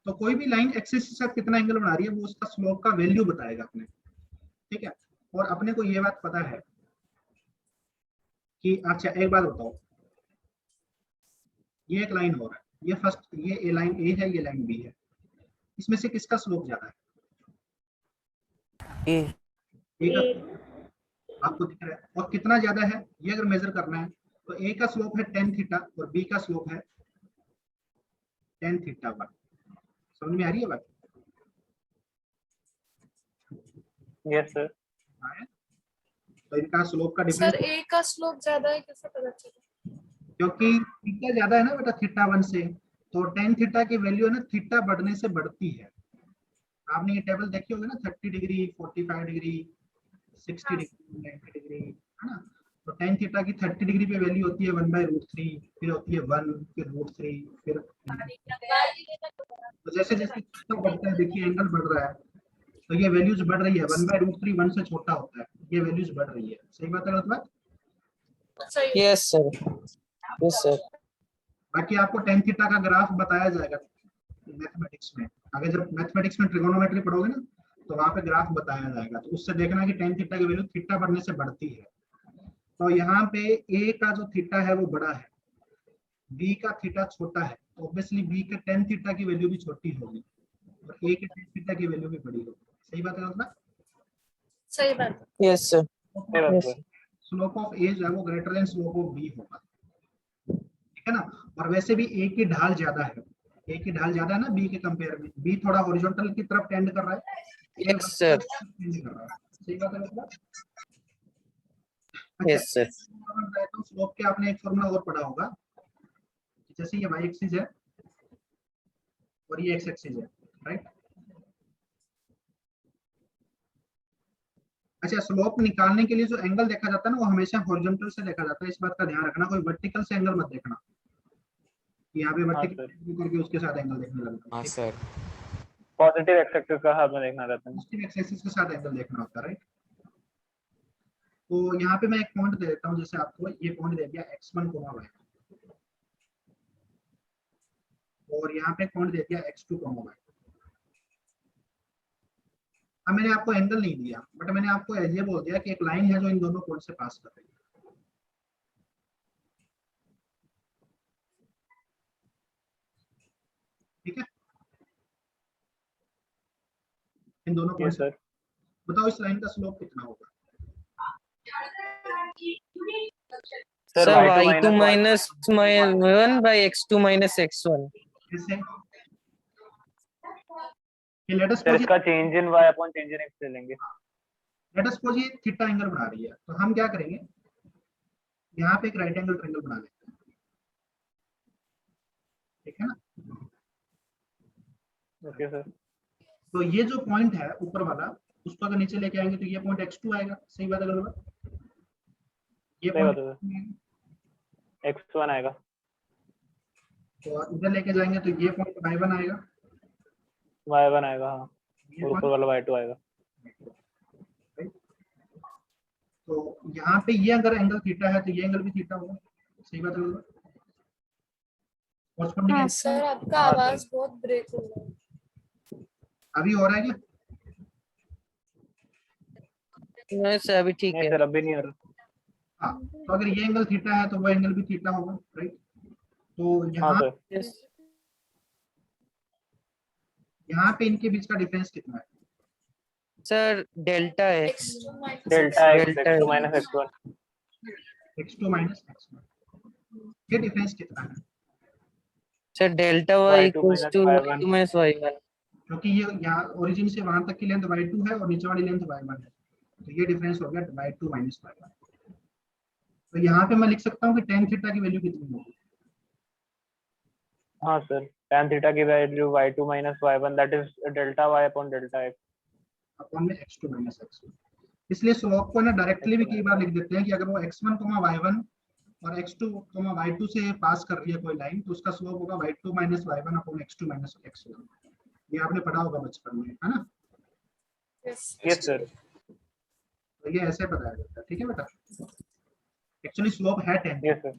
तो कोई भी लाइन एक्सिस के साथ कितना एंगल बना रही है वो उसका स्लोप का वैल्यू बताएगा अपने, ठीक है? और अपने को ये बात पता है कि अच्छा एक बात बताओ, ये एक लाइन हो रहा है, ये फर्स्ट, ये लाइन ए है, ये लाइन बी है, इसमें से किसका स्लोप ज्यादा है? ए ए का आपको दिख रहा है। और कितना ज्यादा है ये अगर मेजर करना है तो ए का स्लोप है tan थीटा और बी का स्लोप है tan थीटा 1। समझ में आ रही है बात? Yes sir. हाँ, तो इनका स्लोप का सर डिफरेंस, ए का स्लोप ज्यादा है कैसे पता चला? क्योंकि थीटा ज्यादा है ना बेटा थीटा 1 से, तो tan थीटा की वैल्यू है ना थीटा बढ़ने से बढ़ती है। आपने ये टेबल देखी होगी ना, 30 डिग्री, 45 डिग्री, 60 डिग्री, 90 डिग्री, है ना? तो tan थीटा की 30 डिग्री पे वैल्यू होती है 1/√3, फिर होती है 1, फिर √3, फिर तो जैसे जैसे थीटा बढ़ता है, देखिए एंगल बढ़ रहा है, तो ये वैल्यूज बढ़ रही है। 1/√3 1 से छोटा होता है, ये वैल्यूज बढ़ रही है। सही बात है गलत बात? सही। Yes sir. Yes sir. बाकी आपको tan थीटा का ग्राफ बताया जाएगा मैथमेटिक्स में। आगे जब मैथमेटिक्स में ट्रिगोनोमेट्री पढ़ोगे ना तो वहां पे ग्राफ बताया जाएगा, तो उससे देखना कि टेन थीटा की वैल्यू थीटा बढ़ने से बढ़ती है। तो यहाँ पे ए का जो थीटा है वो बड़ा है, बी का थीटा छोटा है, तो ऑब्वियसली बी के टेन थीटा की वैल्यू भी छोटी होगी और ए के टेन थीटा की वैल्यू भी बड़ी होगी। सही बात है ना? सही बात। Yes, sir. सही बात Yes. है। स्लोप ऑफ ए जो है वो greater than slope of B होगा, ठीक है ना? और वैसे भी ए की ढाल ज्यादा है, ए की ढाल ज्यादा है ना बी के कंपेयर में, बी थोड़ा हॉरिजॉन्टल की तरफ टेंड कर रहा है, Yes, sir. टेंड कर रहा है। सही बात है मतलब? Yes, sir. तो स्लोप के आपने एक फॉर्मूला और पढ़ा होगा, जैसे ये y एक्सिस है और ये x एक्सिस है, राइट? अच्छा, स्लोप निकालने के लिए जो एंगल देखा जाता है ना वो हमेशा हॉरिजॉन्टल से देखा जाता है, इस बात का ध्यान रखना, कोई वर्टिकल से एंगल मत देखना कि यहाँ पे वर्टिकल करके उसके साथ एंगल देखने लगता हाँ है। सर। पॉजिटिव एक्स एक्सिस का हाथ में देखना रहता है। पॉजिटिव एक्स एक्सिस के साथ एंगल देखना होता है, राइट? तो यहाँ पे मैं एक पॉइंट दे देता हूँ, जैसे आपको ये पॉइंट दे दिया x1, y और यहाँ पे पॉइंट दे दिया x2, y। अब मैंने आपको एंगल नहीं दिया, बट मैंने आपको ये बोल दिया कि एक लाइन है जो इन दोनों पॉइंट से पास कर रही है, ठीक है? इन दोनों पॉइंट से बताओ इस लाइन का स्लोप कितना होगा? Sir, y2 minus y1 by x2 minus x1. कैसे? लेट अस सर इसका change in y upon change in x ले लेंगे। सपोज ये थीटा एंगल बना रही है, तो हम क्या करेंगे, यहाँ पे एक राइट एंगल ट्रायंगल बना लेते हैं, ठीक है ना? Okay sir. तो ये जो पॉइंट है ऊपर वाला, उसको अगर नीचे लेके आएंगे तो ये पॉइंट x2 आएगा। सही बात है गलत? ये पॉइंट x1 आएगा। तो इधर लेके जाएंगे तो ये पॉइंट y1 आएगा, y1 आएगा, हाँ, और ऊपर वाला y2 आएगा। तो यहाँ पे ये अगर एंगल थीटा है तो ये एंगल भी थीटा होगा। सही बात है गलत? हाँ सर, आपका आवाज बहुत ब्रेक हो रहा है। अभी हो रहा है क्या? नहीं सर, अभी ठीक नहीं है। सर अभी नहीं आ रहा। हाँ, तो अगर ये एंगल थीटा है तो वो एंगल भी थीटा होगा, राइट? तो हाँ यहाँ सर। Yes. यहाँ पे इनके बीच का डिफरेंस कितना है? सर डेल्टा है। x2 minus delta x delta x2 minus x1। x2 minus x1, ये डिफरेंस कितना है? Sir delta y y2 equals minus to y1। y2 minus y1. क्योंकि ये यहाँ ओरिजिन से वहां तक की लेंथ y2 है और नीचे वाली लेंथ y1 है, तो ये डिफरेंस हो गया y2 माइनस y1। तो यहाँ पे मैं लिख सकता हूँ कि tan थीटा की वैल्यू कितनी होगी? हाँ सर, tan थीटा की value y2 minus y1 that is delta y upon delta x upon में x2 माइनस x1। इसलिए स्लोप को ना डायरेक्टली भी कई बार लिख देते हैं कि अगर वो x1, y1 और x2, y2 से पास कर रही है कोई लाइन, तो उसका स्लोप होगा y2 minus y1 upon x2 minus x1। ये आपने पढ़ा होगा बचपन में, है ना? Yes sir. तो ये ऐसे बताया जाता है, ठीक है बेटा? एक्चुअली स्लोप है 10। Yes sir.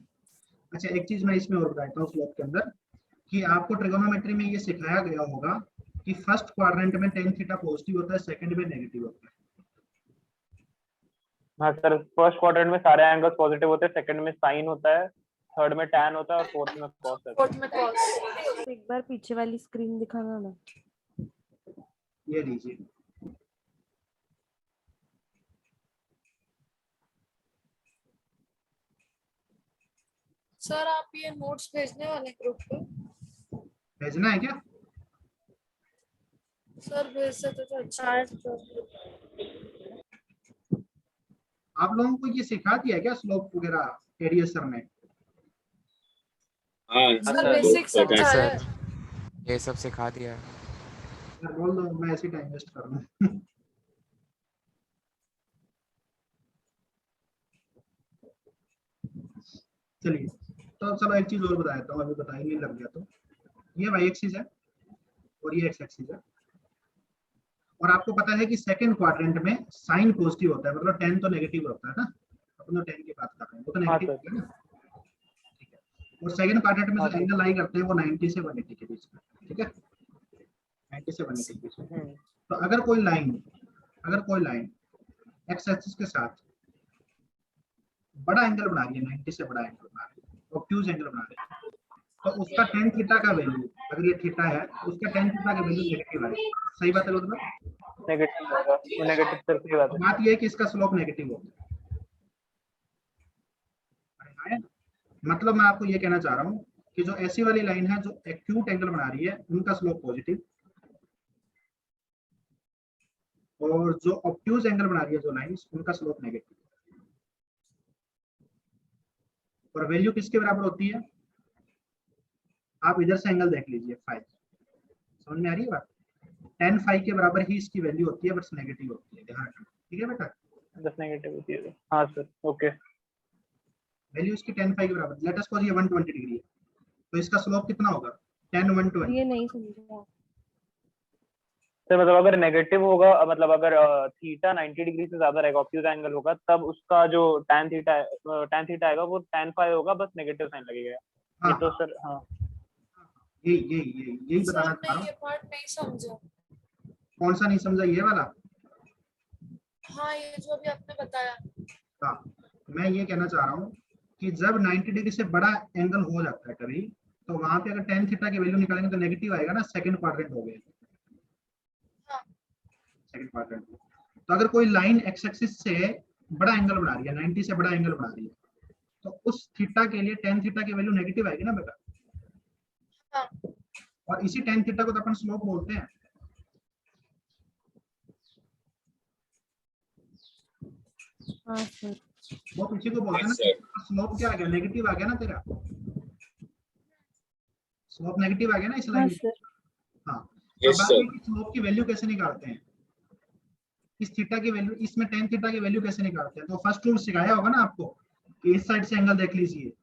अच्छा, एक चीज मैं इसमें और बताता हूँ स्लोप के अंदर, कि आपको ट्रिगोनोमेट्री में ये सिखाया गया होगा कि फर्स्ट क्वाड्रेंट में tan थीटा पॉजिटिव होता है, सेकंड में नेगेटिव होता है। हाँ सर, फर्स्ट क्वाड्रेंट में सारे एंगल्स पॉजिटिव होते हैं, सेकंड में साइन होता है, थर्ड में tan होता है और फोर्थ में cos होता है। फोर्थ में cos। एक बार पीछे वाली स्क्रीन दिखाना ना। ये लीजिए, सर आप ये नोट्स भेजने वाले ग्रुप पे? भेजना है क्या? सर भेज सकते तो अच्छा है। आप लोगों को ये सिखा दिया है क्या स्लोप वगैरह एडीएस सर ने? हाँ सर सर, बेसिक पता है समझा सर। है। ये सब सिखा दिया है। यार बोल दो, मैं ऐसे टाइम वेस्ट कर रहा हूँ। चलिए, तो चलो एक चीज और बता देता हूँ, अभी बताई नहीं लग गया तो। ये वाई एक्सिस है और ये एक्स एक्सिस है, और आपको पता है कि सेकंड क्वाड्रेंट में साइन पॉजिटिव होता है, मतलब tan तो नेगेटिव होता है ना, अपन तो tan की बात कर रहे हैं, वो तो नेगेटिव होता है ना, ठीक है? और सेकंड क्वाड्रेंट में जो एंगल लाई करते हैं वो 90 से 180 के बीच में, ठीक है? 90 से 180 के बीच में। तो अगर कोई लाइन एक्स एक्सिस के साथ बड़ा एंगल बना रही है, 90 से बड़ा एंगल बना रही है, ऑब्ट्यूज एंगल बना रही है, तो उसका tan थीटा का वैल्यू, अगर ये थीटा है तो उसका tan थीटा का वैल्यू नेगेटिव आएगा। सही बात है मतलब नेगेटिव होगा, वो नेगेटिव सिर्फ की बात है। बात ये है कि इसका स्लोप नेगेटिव होगा। मतलब मैं आपको ये कहना चाह रहा हूँ कि जो ऐसी वाली लाइन है जो एक्यूट एंगल बना रही है उनका स्लोप पॉजिटिव, और जो ऑब्ट्यूज एंगल बना रही है जो लाइंस उनका स्लोप नेगेटिव। और वैल्यू किसके बराबर होती है? आप इधर से एंगल देख लीजिए, फाइव, समझ में आ रही है बात? tan फाइव के बराबर ही इसकी वैल्यू होती है, बस नेगेटिव होती है, ध्यान रखना। ठीक है बेटा, 10 नेगेटिव होती है। हाँ सर, ओके। वैल्यू इसकी tan फाइव के बराबर, लेट अस सपोज ये 120 डिग्री है, तो इसका स्लोप कितना होगा? tan 120। ये नहीं समझा। सर मतलब अगर नेगेटिव होगा, मतलब अगर थीटा 90 डिग्री से ज्यादा रहेगा, ऑब्ट्यूज एंगल होगा, तब उसका जो tan थीटा आएगा वो tan फाइव होगा, बस नेगेटिव साइन लगेगा। हाँ, ये तो सर, हाँ यही सर बताना चाह मैं रहा हूँ। ये पार्ट नहीं समझा। कौन सा नहीं समझा? ये वाला? हाँ ये जो अभी आपने बताया। हाँ, मैं ये कहना चाह रहा हूँ कि जब 90 डिग्री से बड़ा एंगल हो जाता है कभी, तो वहां पे अगर tan थीटा की वैल्यू निकालेंगे तो नेगेटिव आएगा ना, सेकंड क्वाड्रेंट हो गया, हाँ सेकंड क्वाड्रेंट। तो अगर कोई लाइन एक्स एक्सिस से बड़ा एंगल बना रही है, 90 से बड़ा एंगल बना रही है, तो उस थीटा के लिए tan थीटा की वैल्यू नेगेटिव आएगी ना बेटा। हाँ और इसी tan थीटा को तो अपन स्लोप बोलते हैं। हाँ सर। स्लोप इसी को बोलते हैं Yes, ना। sir. स्लोप क्या आ गया? नेगेटिव आ गया ना तेरा, स्लोप नेगेटिव आ गया ना इस हाँ लाइन। सर। हाँ, Yes, अब sir. बात स्लोप की वैल्यू कैसे निकालते हैं, इस थीटा की वैल्यू, इसमें tan थीटा की वैल्यू कैसे निकालते हैं? तो फर्स्ट रूल सिखाया होगा ना आपको कि इस साइड से एंगल देख लीजिए,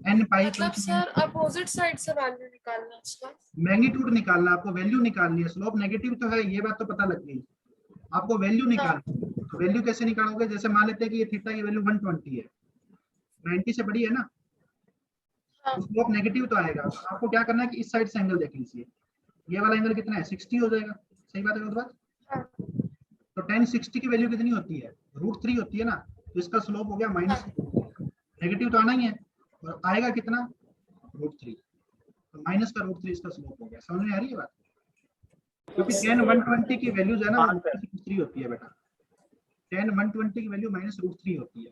n पाई मतलब सर अपोजिट साइड से वैल्यू निकालना उसका। मैग्नीट्यूड निकालना, आपको वैल्यू निकालनी है। स्लोप नेगेटिव तो है, ये बात तो पता लग गई, आपको वैल्यू निकालनी है। तो वैल्यू कैसे निकालोगे? जैसे मान लेते हैं कि ये थीटा की वैल्यू 120 है, 90 से बड़ी है ना, हाँ तो स्लोप नेगेटिव तो आएगा। तो आपको क्या करना है कि इस साइड से एंगल देख लीजिए, ये वाला एंगल कितना है? 60 हो जाएगा। सही बात है उस बात। हाँ तो tan 60 की वैल्यू कितनी होती है? √3 होती है ना, तो इसका स्लोप हो गया माइनस, नेगेटिव तो आना ही है, और आएगा कितना? √3, तो माइनस का √3 इसका स्लोप हो गया। समझ में आ रही है बात? क्योंकि tan 120 की वैल्यू जो है ना हाँ, सर। -√3 होती है बेटा, tan 120 की वैल्यू -√3 होती है।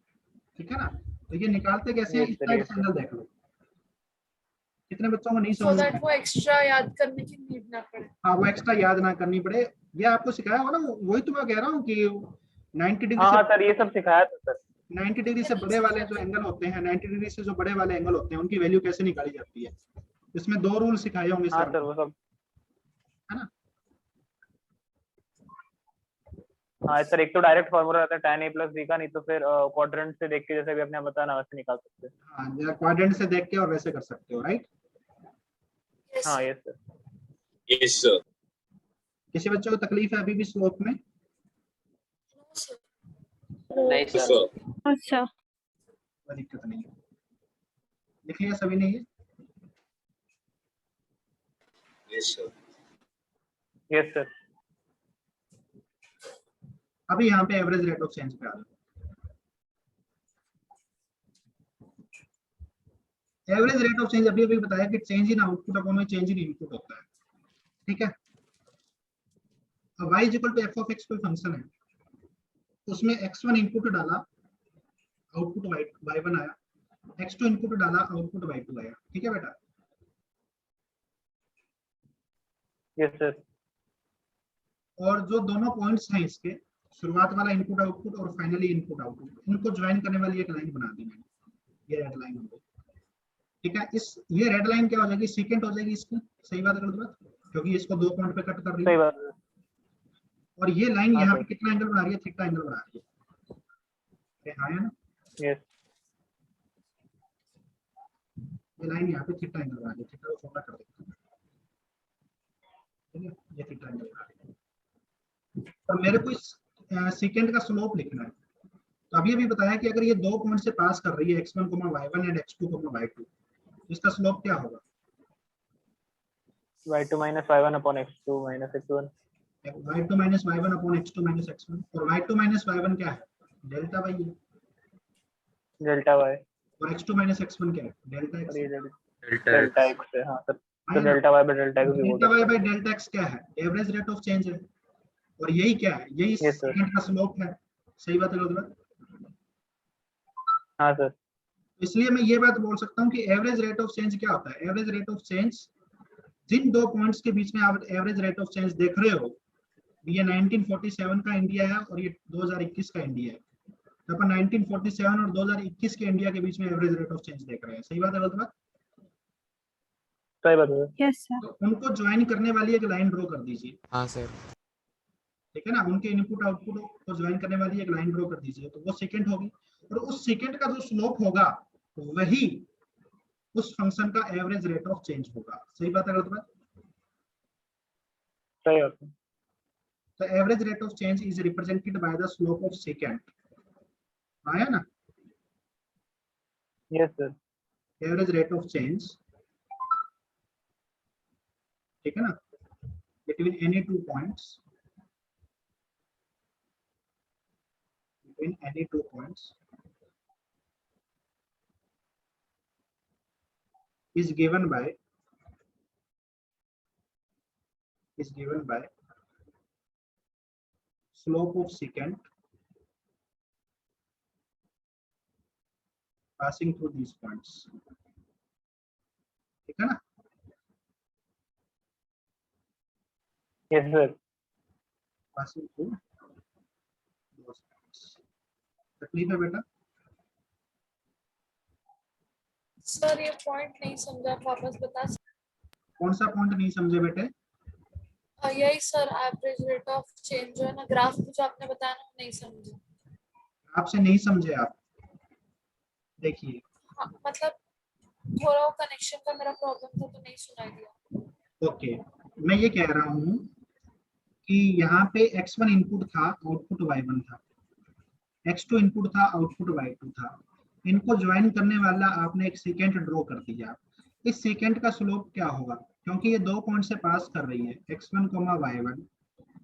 ठीक है ना? तो ये निकालते कैसे हैं? Yes, इस sir, साइड yes, से sir. एंगल देख लो। कितने बच्चों को नहीं सो समझ में दैट आया? वो एक्स्ट्रा याद करने की नीड ना पड़े। हाँ, वो एक्स्ट्रा याद ना करनी पड़े, ये आपको सिखाया होगा ना। वही तो मैं कह रहा हूँ कि 90 डिग्री हाँ से हाँ सर, ये सब सिखाया था सर। 90 डिग्री से बड़े वाले जो एंगल होते हैं, 90 डिग्री से जो बड़े वाले एंगल होते हैं, उनकी वैल्यू कैसे निकाली जाती है, इसमें 2 रूल सिखाए होंगे हाँ सर, सर, वो सब। है ना? हाँ सर, एक तो डायरेक्ट फॉर्मूला रहता है tan a + b का, नहीं तो फिर क्वाड्रेंट से देख के जैसे भी आपने बताया वैसे निकाल सकते हैं। हाँ, या क्वाड्रेंट से देख के और वैसे कर सकते हो, राइट? Yes, हाँ sir. Yes sir. Yes, sir. किसी बच्चे को तकलीफ है अभी भी स्लोप में? No, sir. नहीं Yes, सर। sir. अच्छा। कोई दिक्कत नहीं है, लिख लिया सभी ने ये? Yes, sir. Yes sir. अभी यहाँ पे एवरेज रेट ऑफ चेंज पे आ जाओ। एवरेज रेट ऑफ चेंज अभी अभी बताया कि change in output upon change in input होता है। ठीक है? y = f(x) कोई फंक्शन है, उसमें x1 इनपुट डाला, आउटपुट y1 आया, x2 इनपुट डाला, आउटपुट y2 आया। ठीक है बेटा? Yes sir. और जो दोनों पॉइंट्स हैं इसके, शुरुआत वाला इनपुट आउटपुट और फाइनली इनपुट आउटपुट, इनको ज्वाइन करने वाली एक लाइन बना दी मैंने, ये रेड लाइन हो गई। ठीक है? ये रेड लाइन क्या हो जाएगी? सीकेंट हो जाएगी इसकी। सही बात है गलत बात? क्योंकि इसको 2 पॉइंट पे कट कर रही सही है। बात है। और ये लाइन हाँ यहाँ सर। पे कितना एंगल बना रही है? थीटा एंगल बना रही है। हाँ है ना? यस। ये लाइन यहाँ पे थीटा एंगल बना रही है, थीटा को छोटा कर देते हैं। ठीक है? ये थीटा एंगल बना रही है, और मेरे को सीकेंट का स्लोप लिखना है। तो अभी बताया कि अगर ये 2 पॉइंट से पास कर रही है, x1, y1 and x2, y2, इसका स्लोप क्या होगा? y2 minus y1 upon x2 minus x1. y2 minus y1 upon x2 minus x1 और y2 minus y1 क्या है? डेल्टा y है डेल्टा y और x2 minus x1 क्या है? डेल्टा और x ये डेल्टा डेल्टा x है। हाँ सर, तो है ना? Delta y by delta x भी बोल डेल्टा y सकते by डेल्टा x क्या है? एवरेज रेट ऑफ चेंज है और यही क्या है? यही Yes, sir. सेकंड का स्लोप है। सही बात है लोग? हाँ सर, इसलिए मैं ये बात बोल सकता हूँ कि एवरेज रेट ऑफ चेंज क्या होता है? एवरेज रेट ऑफ चेंज जिन दो पॉइंट्स के बीच में आप एवरेज रेट ऑफ चेंज देख रहे हो, ये 1947 का इंडिया है और ये 2021 का इंडिया है। तो अपन 1947 और 2021 के इंडिया के बीच में एवरेज रेट ऑफ चेंज देख रहे हैं। सही बात है गलत बात? सही बात है। Yes sir. तो उनको ज्वाइन करने वाली एक लाइन ड्रॉ कर दीजिए। हाँ सर। ठीक है ना? उनके इनपुट आउटपुट को ज्वाइन करने वाली एक लाइन ड्रॉ कर दीजिए, तो वो सेकंड होगी और उस सेकंड का जो स्लोप होगा वही उस फंक्शन का एवरेज रेट ऑफ चेंज होगा। सही बात है गलत बात? सही बात है। तो average rate of change is represented by the slope of second. आया ना? Yes sir. Average rate of change, ठीक है ना, between any two points, between any two points is given by slope of secant passing through these points। ठीक है ना? Yes sir. passing through those points। तकलीफ है बेटा? सर ये पॉइंट नहीं समझा, आप वापस बता सकते कौन सा पॉइंट नहीं समझे बेटे? हैं? यही sir, average rate of change जो है ना, ग्राफ में जो आपने बताया ना, नहीं समझे। आपसे नहीं समझे आप? देखिए, हाँ, मतलब थोड़ा वो कनेक्शन का मेरा प्रॉब्लम था तो नहीं सुनाई दिया। ओके, मैं ये कह रहा हूँ कि यहाँ पे x1 इनपुट था, आउटपुट y1 था, x2 इनपुट था, आउटपुट y2 था। इनको ज्वाइन करने वाला आपने एक सेकेंड ड्रॉ कर दिया। इस सेकेंड का स्लोप क्या होगा? क्योंकि ये दो पॉइंट से पास कर रही है, x1, y1,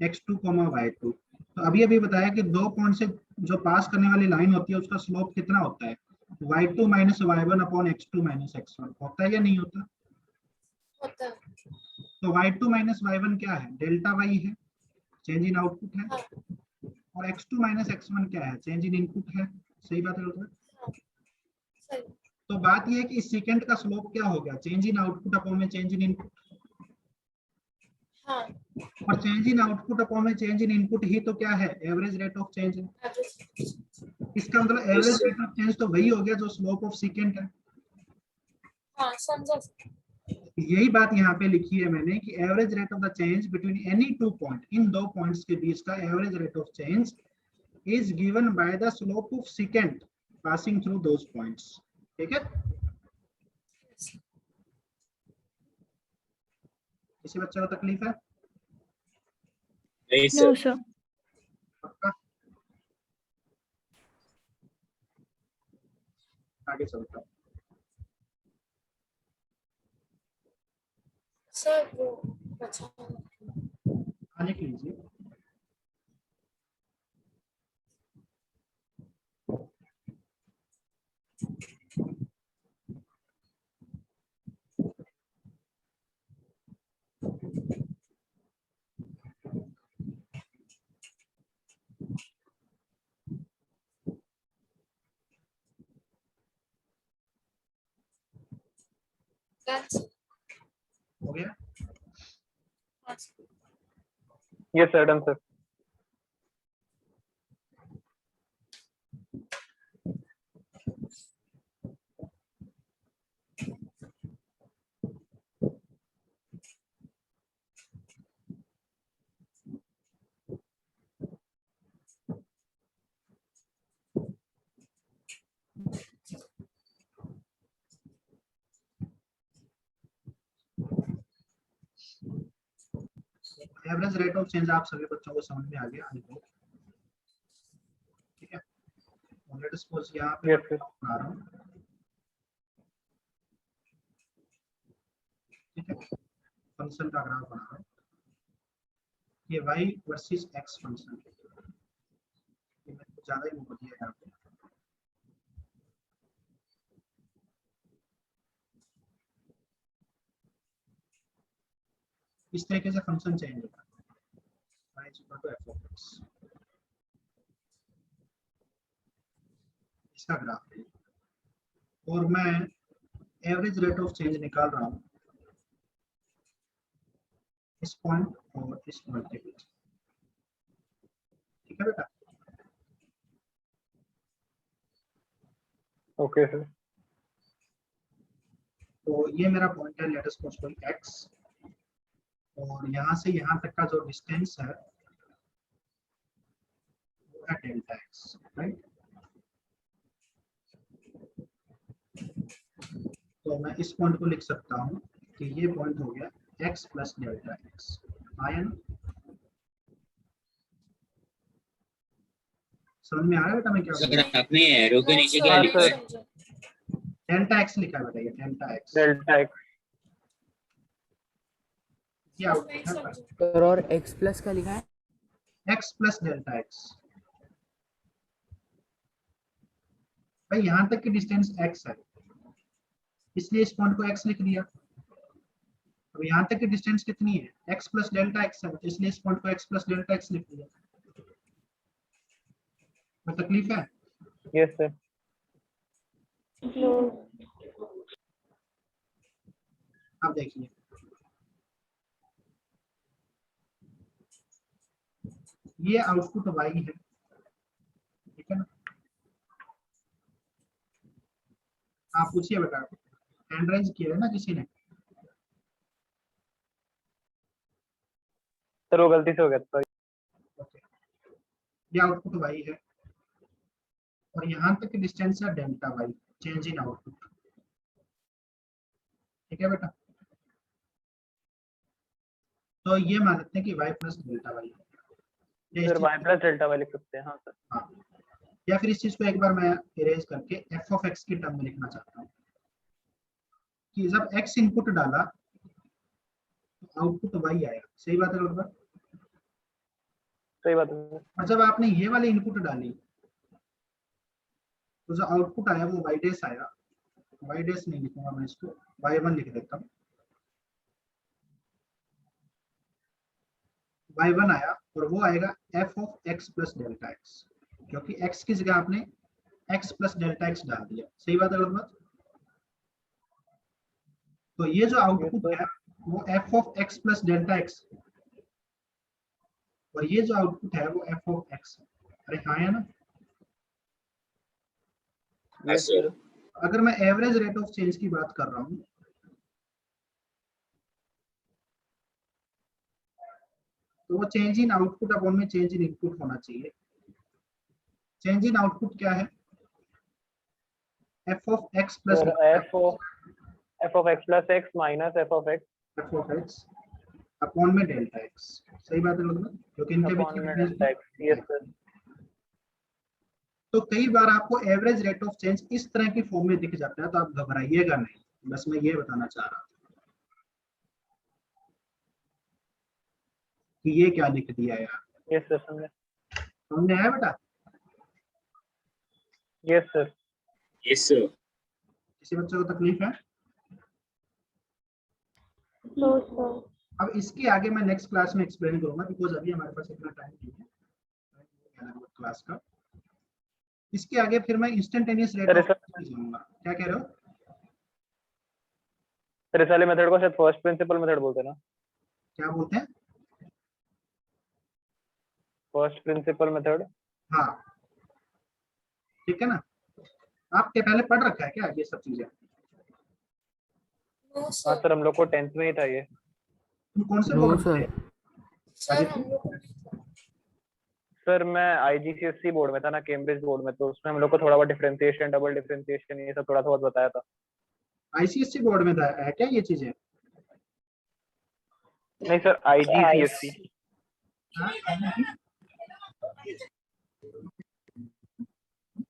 x2, y2। तो अभी अभी बताया कि दो पॉइंट से जो पास करने वाली लाइन होती है उसका स्लोप कितना होता है? y2 minus y1 upon x2 minus x1। होता है या नहीं होता? होता है। तो y2 माइनस y1 क्या है? डेल्टा y है, चेंज इन आउटपुट है, हाँ, और x2 माइनस x1 क्या है? चेंज इन इनपुट है। सही बात है लोग? हाँ, सही। तो बात यह है कि इस सेकंड का स्लोप क्या हो गया? चेंज इन आउटपुट अपॉन में चेंज इन इनपुट, हाँ, और चेंज इन आउटपुट अपॉन में चेंज इन इनपुट ही तो क्या है? एवरेज रेट ऑफ चेंज है। एवरेज। इसका मतलब एवरेज रेट ऑफ चेंज तो वही हो गया जो स्लोप ऑफ सेकंड है। हाँ, समझा। यही बात यहाँ पे लिखी है मैंने कि average rate of the change between any two point, इन दो पॉइंट्स के बीच का average rate of change is given by the slope of secant passing through those points. ठीक है? किसी बच्चे को तकलीफ है? नहीं नो सर। सर। पक्का? आगे चलता हूँ। सर वो बचा आने के लीजिए। हो गया? Yes sir, done sir. Average rate of change आप सभी बच्चों को समझ में आ गया? I hope. ठीक है? लेट अस सपोज यहाँ पे यस सर। बना रहा हूँ। ठीक है? फंक्शन का ग्राफ बना रहा हूँ। ये y वर्सेस x फंक्शन, ये मैंने कुछ ज्यादा ही बोल दिया यहाँ पे। इस तरीके से फंक्शन चेंज होगा, y is equal to f of x, इसका ग्राफ है। और मैं एवरेज रेट ऑफ चेंज निकाल रहा हूँ इस पॉइंट और इस पॉइंट के बीच, ठीक है बेटा। Okay sir. तो ये मेरा पॉइंट है, लेट अस सपोज x, और यहाँ से यहाँ तक का जो डिस्टेंस है वो है डेल्टा x, राइट। तो मैं इस पॉइंट को लिख सकता हूँ कि ये पॉइंट हो गया x प्लस डेल्टा x, आया ना? समझ में आ रहा है बेटा मैं क्या बोल रहा सर आपने एरो के No, नीचे sir, क्या नहीं लिखा है? समझा। हूँ? डेल्टा x लिखा है बेटा, ये डेल्टा x, डेल्टा एक्स। ये नहीं आउटपुट है समझा। सर और x प्लस का लिखा है? x plus delta x। भाई यहाँ तक की डिस्टेंस x है, इसलिए इस पॉइंट को x लिख दिया। अब यहाँ तक की डिस्टेंस कितनी है? x प्लस डेल्टा x है, तो इसलिए इस पॉइंट को x प्लस डेल्टा x लिख दिया। कोई तकलीफ है? Yes sir. Close. अब देखिए, ये आउटपुट y है, ठीक है ना? आप पूछिए बेटा, हैंड राइज किया है ना किसी ने? सर वो गलती से हो गया था। ओके, ये आउटपुट y है और यहाँ तक की डिस्टेंस है delta y, change in output, ठीक है बेटा। तो ये मान लेते हैं कि y plus delta y, sir y plus delta Y लिख सकते हैं। हाँ सर। हाँ, या फिर इस चीज को एक बार मैं इरेज करके f ऑफ x की टर्म में लिखना चाहता हूँ कि जब x इनपुट डाला तो आउटपुट y आया, सही बात है लगभग। सही बात है सर। और जब आपने ये वाली इनपुट डाली तो जो आउटपुट आया वो y डैश आया, y डैश नहीं लिखूंगा मैं, इसको y1 लिख देता हूँ। y1 आया और वो आएगा f of x plus delta x, क्योंकि x की जगह आपने x प्लस डेल्टा x डाल दिया, सही बात है लगभग। तो ये जो आउटपुट है वो f of x plus delta x, और ये जो आउटपुट है वो f ऑफ x है। अरे हाँ है ना? Yes sir. अगर मैं एवरेज रेट ऑफ चेंज की बात कर रहा हूँ तो वो चेंज इन आउटपुट अपॉन में चेंज इन इनपुट होना चाहिए। चेंज इन आउटपुट क्या है? f of x plus sir f of x plus x minus f of x upon में डेल्टा x, सही बात है लगभग, क्योंकि इनके अपॉन में बीच डेल्टा x। Yes sir. तो कई बार आपको एवरेज रेट ऑफ चेंज इस तरह की फॉर्म में दिख जाता है, तो आप घबराइएगा नहीं, बस मैं ये बताना चाह रहा था कि ये क्या लिख दिया यार। यस सर समझे। समझ में आया बेटा? Yes sir. Yes sir. किसी बच्चे को तकलीफ है? Close, sir. अब इसके आगे मैं नेक्स्ट क्लास में एक्सप्लेन करूंगा, बिकॉज अभी हमारे पास इतना टाइम नहीं है क्लास का। इसके आगे फिर मैं इंस्टेंटेनियस रेट सर ऑफ जाऊंगा। क्या कह रहे हो? सर इस वाले मेथड को शायद फर्स्ट प्रिंसिपल मेथड बोलते हैं ना? क्या बोलते हैं? First principle method. हाँ, ठीक है ना? आपके पहले पढ़ रखा है क्या ये सब चीजें? No, हाँ sir. सर हम लोग को 10th में ही था ये। तुम कौन से नो बोर्ड सर। में थे? Sir, हम लोग को नहीं था। सर मैं IGCSE बोर्ड में था ना, कैम्ब्रिज बोर्ड में, तो उसमें हम लोग को थोड़ा बहुत डिफरेंशिएशन, डबल डिफरेंशिएशन, ये सब थोड़ा बहुत बताया था। आईसीएससी बोर्ड में था है क्या ये चीजें? नहीं सर IGCSE। हाँ,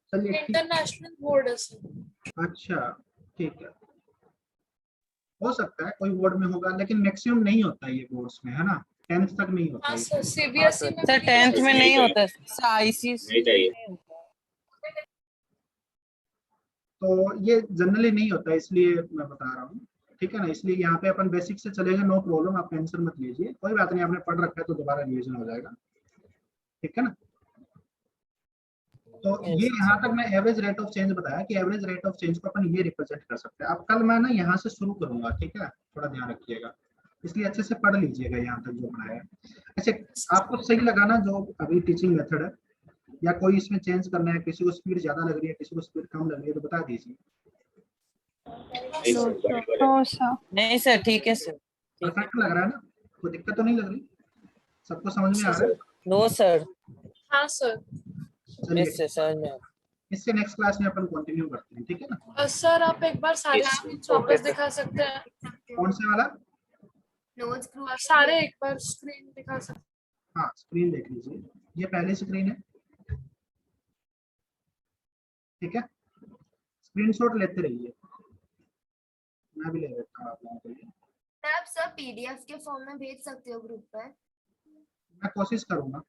चलिए ठीक। इंटरनेशनल बोर्ड है सर। अच्छा ठीक है। हो सकता है कोई बोर्ड में होगा, लेकिन मैक्सिमम नहीं होता है ये बोर्ड्स में, है ना, 10th तक नहीं होता हाँ है। सर, सीबीएसई में सर भी 10th में नहीं नहीं चाहिए। होता सर, आईसीएसई नहीं चाहिए। में होता है। तो ये जनरली नहीं होता है, इसलिए मैं बता रहा हूँ, ठीक है ना। इसलिए यहाँ पे अपन बेसिक से चलेंगे, नो प्रॉब्लम, आप टेंशन मत लीजिए, कोई बात नहीं, आपने पढ़ रखा है तो दोबारा रिवीजन हो जाएगा, ठीक है ना। तो Yes, ये यहाँ तक मैं एवरेज रेट ऑफ चेंज बताया कि एवरेज रेट ऑफ चेंज को अपन ये रिप्रेजेंट कर सकते हैं। अब कल मैं ना यहाँ से शुरू करूंगा, ठीक है, थोड़ा ध्यान रखिएगा, इसलिए अच्छे से पढ़ लीजिएगा यहाँ तक जो पढ़ाया है। अच्छा, आपको सही लगा ना जो अभी टीचिंग मेथड है, या कोई इसमें चेंज करना है, किसी को स्पीड ज्यादा लग रही है, किसी को स्पीड कम लग रही है, तो बता दीजिए। नहीं सर, बराबर है। No sir. नहीं सर ठीक है सर, ठीक है। परफेक्ट लग रहा है ना, कोई दिक्कत तो नहीं लग रही, सबको समझ में आ रहा है? नो सर, हाँ सर। चलिए, यस सर समझ में आ गया। इससे नेक्स्ट क्लास में अपन कंटिन्यू करते हैं, ठीक है ना। सर आप एक बार सारे Yes, स्क्रीन okay, वापस sir. दिखा सकते हैं? कौन से वाला? सारे एक बार स्क्रीन दिखा सकते हैं? हाँ, स्क्रीन देख लीजिए, ये पहली स्क्रीन है, ठीक है, स्क्रीनशॉट लेते रहिए, मैं भी ले लेता हूँ आप लोगों के लिए। आप सब पीडीएफ के फॉर्म में भेज सकते हो ग्रुप पर। मैं कोशिश करूंगा,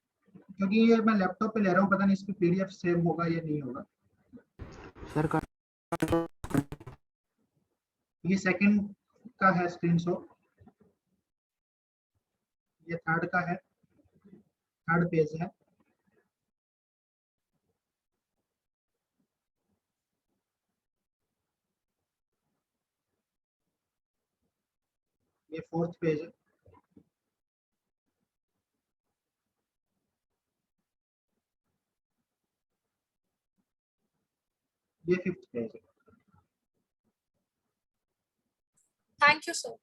क्योंकि ये मैं लैपटॉप पे ले रहा हूँ, पता नहीं इस पे पीडीएफ सेव होगा या नहीं होगा। सर का ये सेकंड का है स्क्रीनशॉट, ये थर्ड का है, थर्ड पेज है, ये फोर्थ पेज है, ये फिफ्थ पेज है। Thank you sir.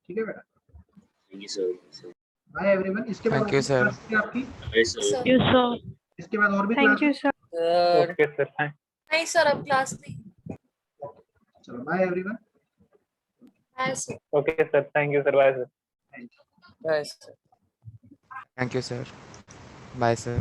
ठीक है बेटा, thank you sir. Bye everyone. इसके बाद Thank you, sir. क्लास है आपकी, bye sir. Sir you sir. इसके बाद और भी थैंक क्लास यू है? Sir. Sir okay sir, thank नहीं सर, अब क्लास नहीं। चलो बाय एवरीवन। है sir. Okay sir, thank you sir, bye sir. Bye sir. Thank you, sir. Bye, sir.